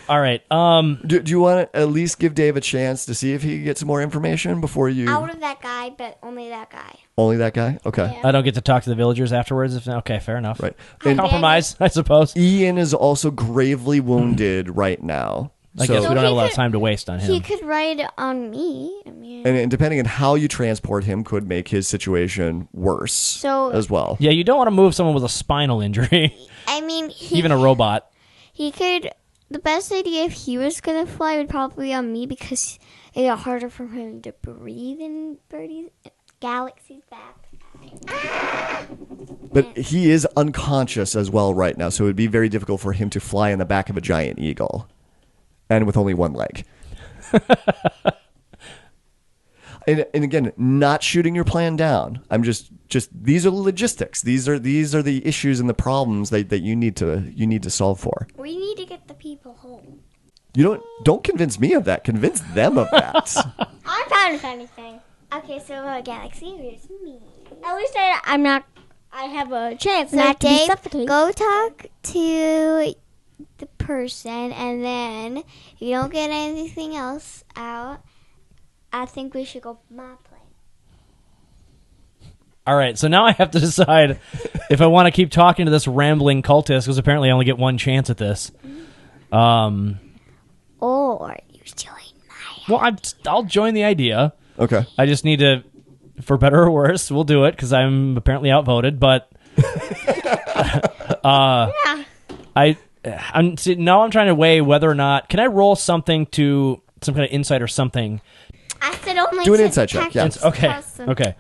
All right. Do you want to at least give Dave a chance to see if he can get some more information before you... Out of that guy, but only that guy. Only that guy? Okay. Yeah. I don't get to talk to the villagers afterwards? Okay, fair enough. Right. Compromise, I suppose. Ian is also gravely wounded right now. I guess we don't have a lot of time to waste on him. He could ride on me. I mean, And depending on how you transport him could make his situation worse as well. Yeah, you don't want to move someone with a spinal injury, I mean, even a robot. he could. The best idea if he was gonna fly would probably be on me because it got harder for him to breathe in Gallexsy's back. But he is unconscious as well right now, so it would be very difficult for him to fly in the back of a giant eagle. And with only one leg. and again, not shooting your plan down. I'm just these are the logistics. These are the issues and the problems that you need to solve for. We need to get the people home. You don't convince me of that. Convince them of that. I'm proud of anything. Okay, so Gallexsy, here's me. At least I'm not. I have a chance not to be suffocated. Go talk to the person, and then if you don't get anything else out, I think we should go my plane. All right, so now I have to decide if I want to keep talking to this rambling cultist, because apparently I only get one chance at this. Or you join my. Well, I'll join the idea. Okay. I just need to, for better or worse, we'll do it, because I'm apparently outvoted, but... Yeah. Now I'm trying to weigh whether or not... Can I roll something to some kind of insight or something? I said only Do an to insight check, yeah. Okay. Okay.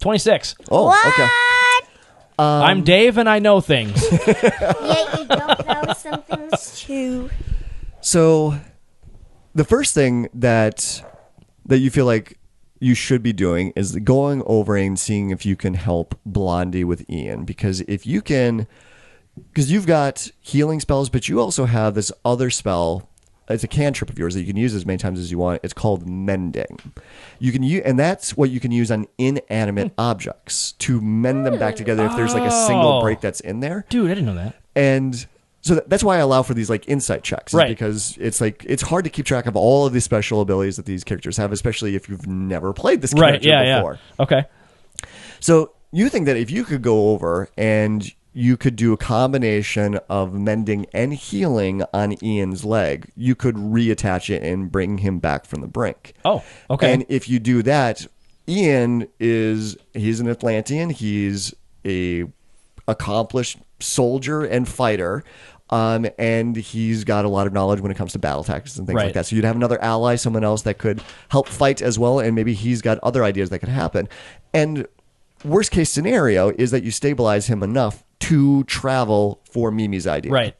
26. Oh, What? okay. I'm Dave and I know things. Yeah, you don't know some things too. So, the first thing that you feel like you should be doing is going over and seeing if you can help Blondie with Ian, because if you can, because you've got healing spells, but you also have this other spell. It's a cantrip of yours that you can use as many times as you want. It's called mending. You can use, and that's what you can use on inanimate objects to mend them back together if there's like a single break that's in there. Dude, I didn't know that. And so that's why I allow for these like insight checks, right? Because it's hard to keep track of all of the special abilities that these characters have, especially if you've never played this character before. Yeah. Okay. So you think that if you could go over and you could do a combination of mending and healing on Ian's leg, you could reattach it and bring him back from the brink. Oh, okay. And if you do that, Ian he's an Atlantean. He's a accomplished soldier and fighter. And he's got a lot of knowledge when it comes to battle tactics and things like that. So you'd have another ally, someone else that could help fight as well. And maybe he's got other ideas that could happen. And worst case scenario is that you stabilize him enough to travel for Mimi's idea. Right.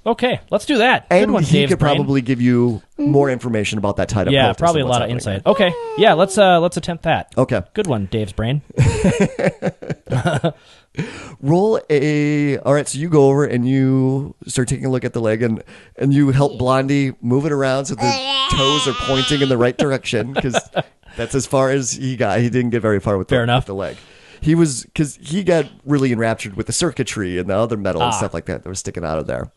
Okay, let's do that. And Good one, he Dave's could brain. probably give you more information about that tied up. Yeah, protest probably a and what's lot of happening insight. Okay, yeah, let's attempt that. Okay. Good one, Dave's brain. Roll a... All right, so you go over and you start taking a look at the leg and you help Blondie move it around so the toes are pointing in the right direction, because that's as far as he got. He didn't get very far with with the leg. He was... Because he got really enraptured with the circuitry and the other metal and stuff like that was sticking out of there.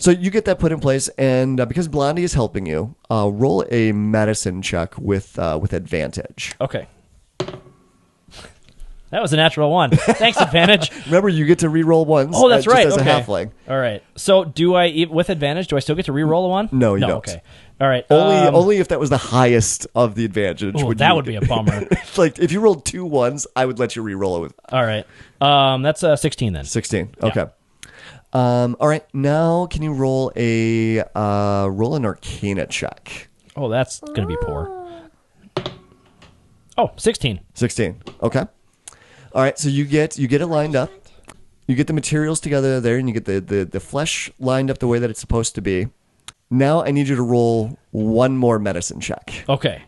So you get that put in place, and because Blondie is helping you, roll a medicine check with advantage. Okay. That was a natural 1. Thanks, advantage. Remember, you get to re-roll ones. Oh, that's right. Just as Okay. a halfling. All right. So do I, with advantage, do I still get to re-roll a 1? No, you don't. Okay. All right. Only if that was the highest of the advantage. Ooh, that would be a bummer. Like, if you rolled 2 1s, I would let you re-roll it with All right. That's 16 then. 16. Okay. All right. Now, can you roll an Arcana check? Oh, that's going to be poor. Oh, 16. 16. Okay. All right. So you get it lined up. You get the materials together there, and you get the flesh lined up the way that it's supposed to be. Now I need you to roll one more medicine check. Okay.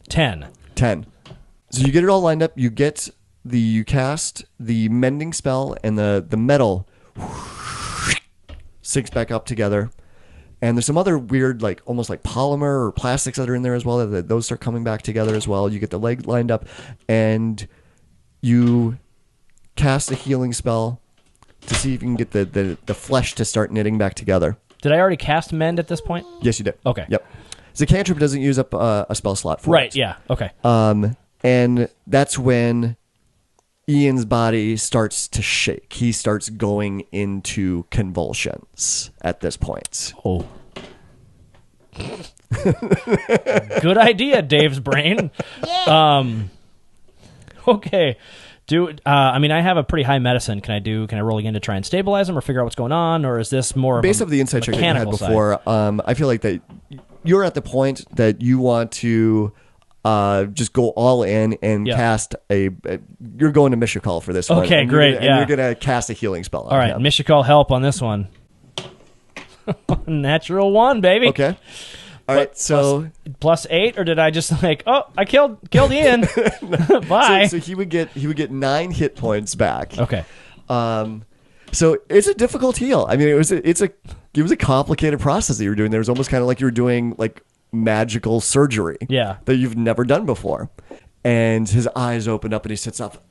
10. 10. So you get it all lined up. You cast the mending spell, and the metal sinks back up together. And there's some other weird, like almost like polymer or plastics that are in there as well. Those start coming back together as well. You get the leg lined up, and you cast a healing spell to see if you can get the flesh to start knitting back together. Did I already cast mend at this point? Yes, you did. Okay. Yep. So cantrip doesn't use up a spell slot for it. Right, yeah. Okay. And that's when Ian's body starts to shake. He starts going into convulsions at this point. Oh. Good idea, Dave's brain. Yeah. Okay. I have a pretty high medicine. Can I roll again to try and stabilize him or figure out what's going on, or is this more Based off the insight check that you had mechanical side? before, I feel like that you're at the point that you want to just go all in and cast you're going to Mishakal for this one. Okay, And great. And you're going to cast a healing spell on All right, him. Mishakal, help on this one. Natural 1, baby. Okay. All right, so plus 8, or did I just I killed Ian. Bye. so he would get 9 hit points back. Okay. So it's a difficult heal. I mean, it was a complicated process that you were doing. There was almost kind of like you were doing like magical surgery. Yeah. That you've never done before. And his eyes open up and he sits up.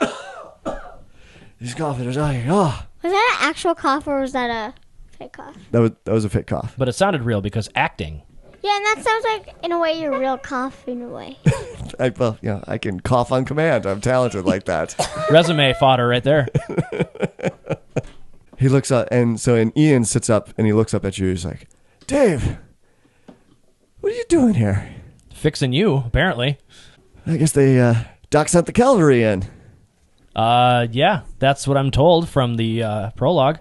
He's coughing his eye. Oh. Was that an actual cough or was that a fake cough? That was a fake cough. But it sounded real because acting. Yeah, and that sounds like, in a way, your real cough, in a way. I can cough on command. I'm talented like that. Resume fodder right there. He looks up, and Ian sits up and he looks up at you. He's like, Dave, what are you doing here? Fixing you, apparently. I guess Doc sent the cavalry in. Yeah, that's what I'm told from the prologue.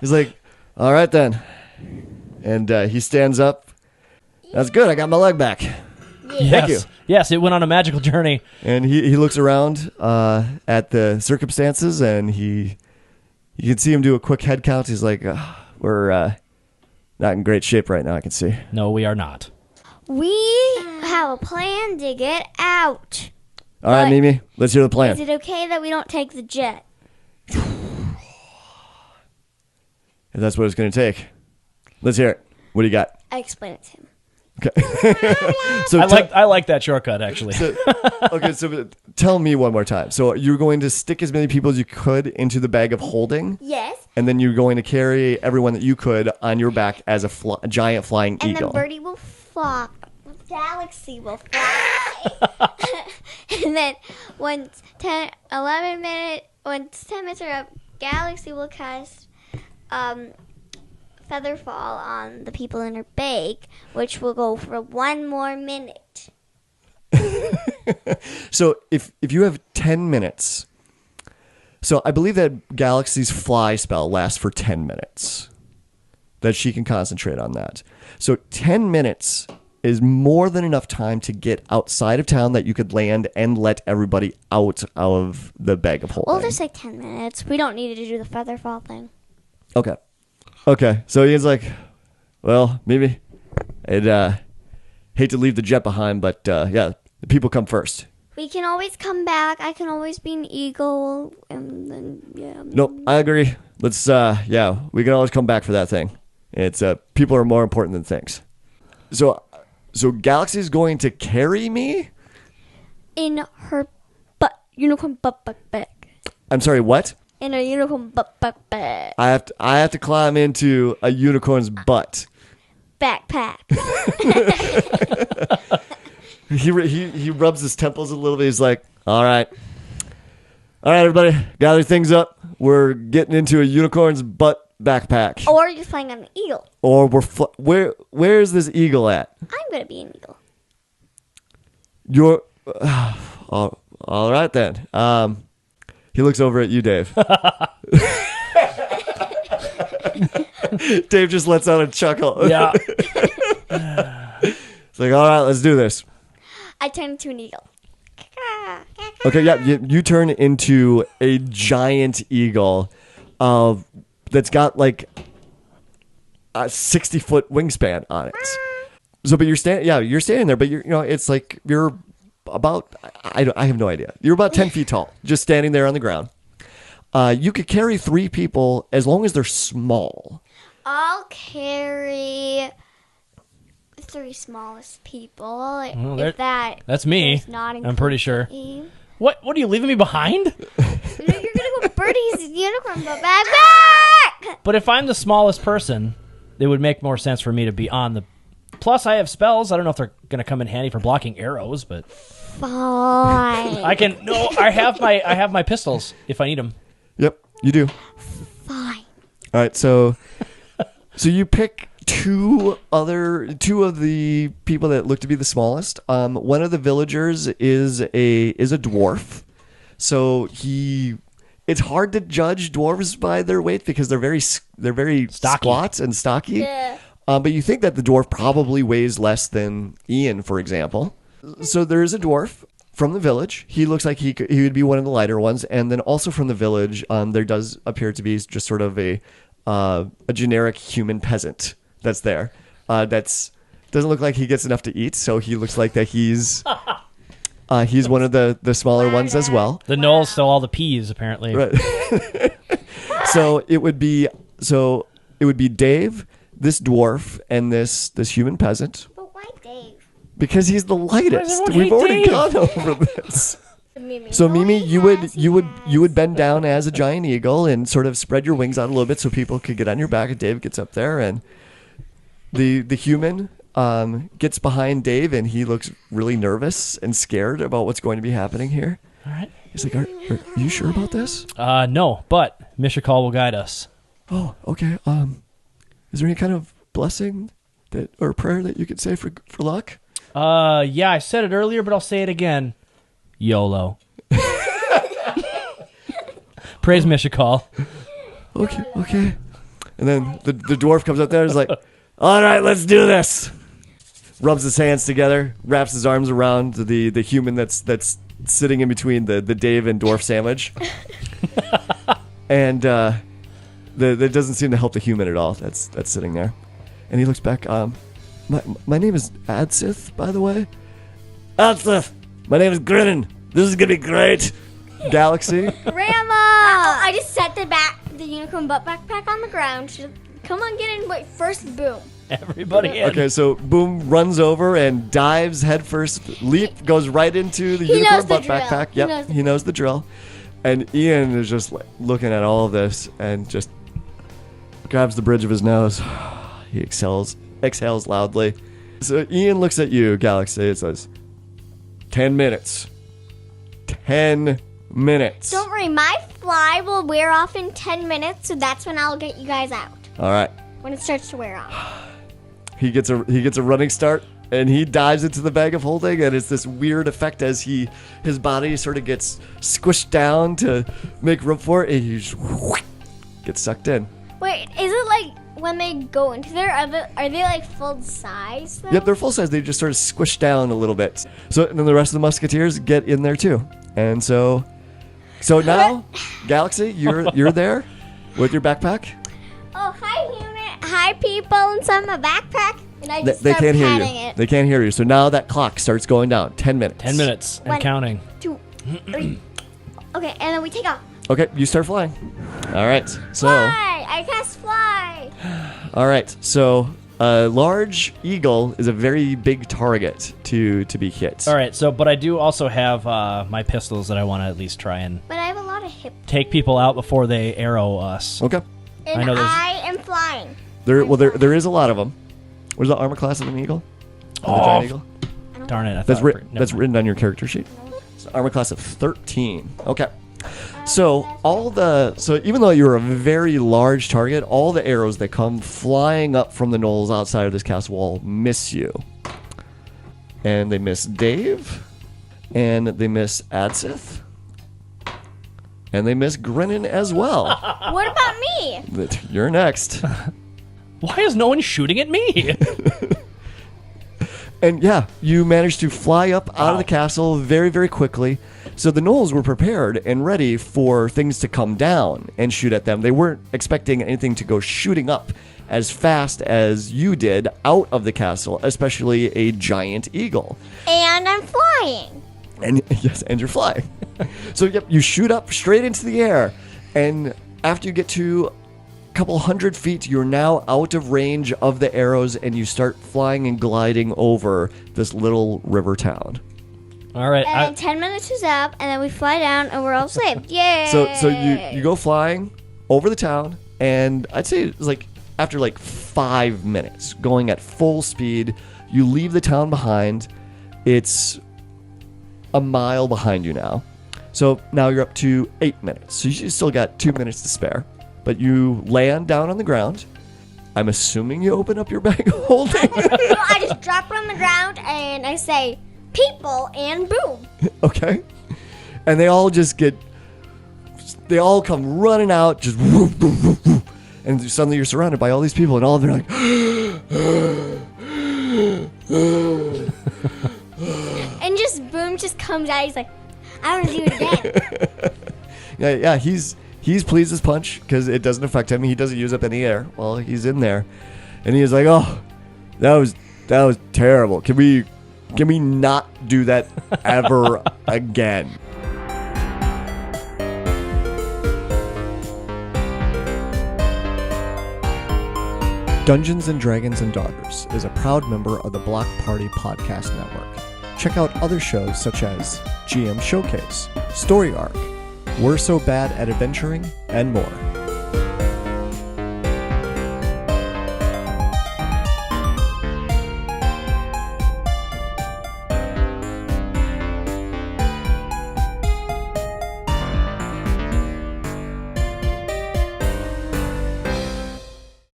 He's like, all right then. And he stands up. That's good. I got my leg back. Yes. Thank you. Yes, it went on a magical journey. And he looks around at the circumstances, and you can see him do a quick head count. He's like, we're not in great shape right now, I can see. No, we are not. We have a plan to get out. All right, Mimi, let's hear the plan. Is it okay that we don't take the jet? If that's what it's going to take. Let's hear it. What do you got? I explained it to him. Okay. So I like that shortcut, actually. so tell me one more time. So you're going to stick as many people as you could into the bag of holding, Yes. and then you're going to carry everyone that you could on your back as a giant flying And eagle. then Birdie will fly. Gallexsy will fly. And then once 10 minutes are up, Gallexsy will cast Featherfall on the people in her bag, which will go for 1 more minute. So if you have 10 minutes, so I believe that Gallexsy's fly spell lasts for 10 minutes, that she can concentrate on that. So 10 minutes is more than enough time to get outside of town that you could land and let everybody out of the bag of holding. We'll just take 10 minutes. We don't need to do the Featherfall thing. Okay. So Ian's like, well, maybe I'd hate to leave the jet behind, but the people come first. We can always come back. I can always be an eagle. And then, Nope, I agree. Let's, we can always come back for that thing. It's people are more important than things. So Gallexsy's going to carry me? In her unicorn butt bag. I'm sorry, what? in a unicorn backpack. I have to climb into a unicorn's butt. Backpack. He rubs his temples a little bit. He's like, all right, everybody, gather things up. We're getting into a unicorn's butt backpack. Or you're flying on an eagle. Or where is this eagle at? I'm gonna be an eagle. You're all right then. He looks over at you, Dave. Dave just lets out a chuckle. Yeah. It's like, all right, let's do this. I turn into an eagle. Okay, yeah, you turn into a giant eagle that's got like a 60-foot wingspan on it. So, but you're standing there, but it's like you're about, I have no idea. You're about 10 feet tall, just standing there on the ground. You could carry 3 people as long as they're small. I'll carry 3 smallest people. Well, if that's me. does not I'm pretty sure. include me. What are you leaving me behind? You're gonna go Birdie's unicorn backpack. But if I'm the smallest person, it would make more sense for me to be on the. Plus, I have spells. I don't know if they're gonna come in handy for blocking arrows, but Fine. I can. No, I have my pistols if I need them. Yep, you do. Fine. All right, so you pick two of the people that look to be the smallest. One of the villagers is a dwarf, so it's hard to judge dwarves by their weight because they're very stocky. Squat and stocky. Yeah. But you think that the dwarf probably weighs less than Ian, for example. So there is a dwarf from the village. He looks like he would be one of the lighter ones, and then also from the village, there does appear to be just sort of a generic human peasant that's there. Doesn't look like he gets enough to eat, so he looks like that he's one of the smaller ones as well. The Gnolls sell all the peas, apparently. Right. So it would be Dave, this dwarf, and this human peasant. But why Dave? Because he's the lightest. everyone We've hate already Dave? gone over this. Mimi. So Mimi, you would bend down as a giant eagle and sort of spread your wings out a little bit so people could get on your back. And Dave gets up there, and the human gets behind Dave, and he looks really nervous and scared about what's going to be happening here. All right. He's like, "Are you sure about this?" No, but Mishakal will guide us. Oh, okay. Is there any kind of blessing or prayer that you could say for luck? Yeah, I said it earlier, but I'll say it again. YOLO. Praise Mishakal. Okay. And then the dwarf comes up there and is like, all right, let's do this. Rubs his hands together, wraps his arms around the human that's sitting in between the Dave and dwarf sandwich. And that doesn't seem to help the human at all that's sitting there. And he looks back, my name is Adsith, by the way. Adsith! My name is Grinnin. This is gonna be great. Gallexsy. Grandma! I just set the unicorn butt backpack on the ground. Come on, get in. Wait, first Boom. Everybody in. Okay, so Boom runs over and dives headfirst, goes right into the He unicorn knows the butt drill. backpack. He Yep, knows the he knows the drill. And Ian is just looking at all of this and just grabs the bridge of his nose. He exhales loudly. So Ian looks at you, Gallexsy, and says, 10 minutes. 10 minutes. Don't worry, my fly will wear off in 10 minutes, so that's when I'll get you guys out. All right. When it starts to wear off. He gets a running start, and he dives into the bag of holding, and it's this weird effect as his body sort of gets squished down to make room for it, and he just gets sucked in. Wait, is it like when they go into there, are they like full size though? Yep, they're full size. They just sort of squish down a little bit. So and then the rest of the musketeers get in there too. And so now, Gallexsy, you're there with your backpack. Oh, hi human. Hi people inside my backpack. And I just They start can't hear patting you. it. They can't hear you. So now that clock starts going down. 10 minutes. 10 minutes and 1, counting. 2, 3. Okay, and then we take off. Okay, you start flying. All right. So Fly! I cast fly. all right. So a large eagle is a very big target to be hit. All right, but I do also have my pistols that I want to at least try and. But I have a lot of take people out before they arrow us. Okay. And I know there's- I am flying. There is a lot of them. Where's the armor class of an eagle? Of the giant eagle? Darn it! I That's thought that's written on your character sheet. It's an armor class of 13. Okay. So even though you're a very large target, all the arrows that come flying up from the Gnolls outside of this castle wall miss you. And they miss Dave, and they miss Adsith, and they miss Grinnin as well. What about me? You're next. Why is no one shooting at me? And yeah, you managed to fly up out of the castle very, very quickly. So the Gnolls were prepared and ready for things to come down and shoot at them. They weren't expecting anything to go shooting up as fast as you did out of the castle, especially a giant eagle. And I'm flying. And yes, and you're flying. So yep, you shoot up straight into the air, and after you get to a couple 100 feet, you're now out of range of the arrows, and you start flying and gliding over this little river town. All right. And then 10 minutes is up, and then we fly down, and we're all saved. Yay! So you go flying over the town, and I'd say it's like after like 5 minutes going at full speed, you leave the town behind. It's a mile behind you now. So now you're up to 8 minutes. So you still got 2 minutes to spare. But you land down on the ground. I'm assuming you open up your bag of holding. No, I just drop it on the ground and I say, people, and boom. Okay. And they all come running out, just woof, woof, woof, woof. And suddenly you're surrounded by all these people, and all of them are like, And just boom just comes out. He's like, I want to do it again. yeah, he's pleased as punch because it doesn't affect him. He doesn't use up any air while he's in there, and he is like, "Oh, that was terrible. Can we not do that ever again?" Dungeons and Dragons and Daughters is a proud member of the Block Party Podcast Network. Check out other shows such as GM Showcase, Story Arc, We're So Bad at Adventuring, and more.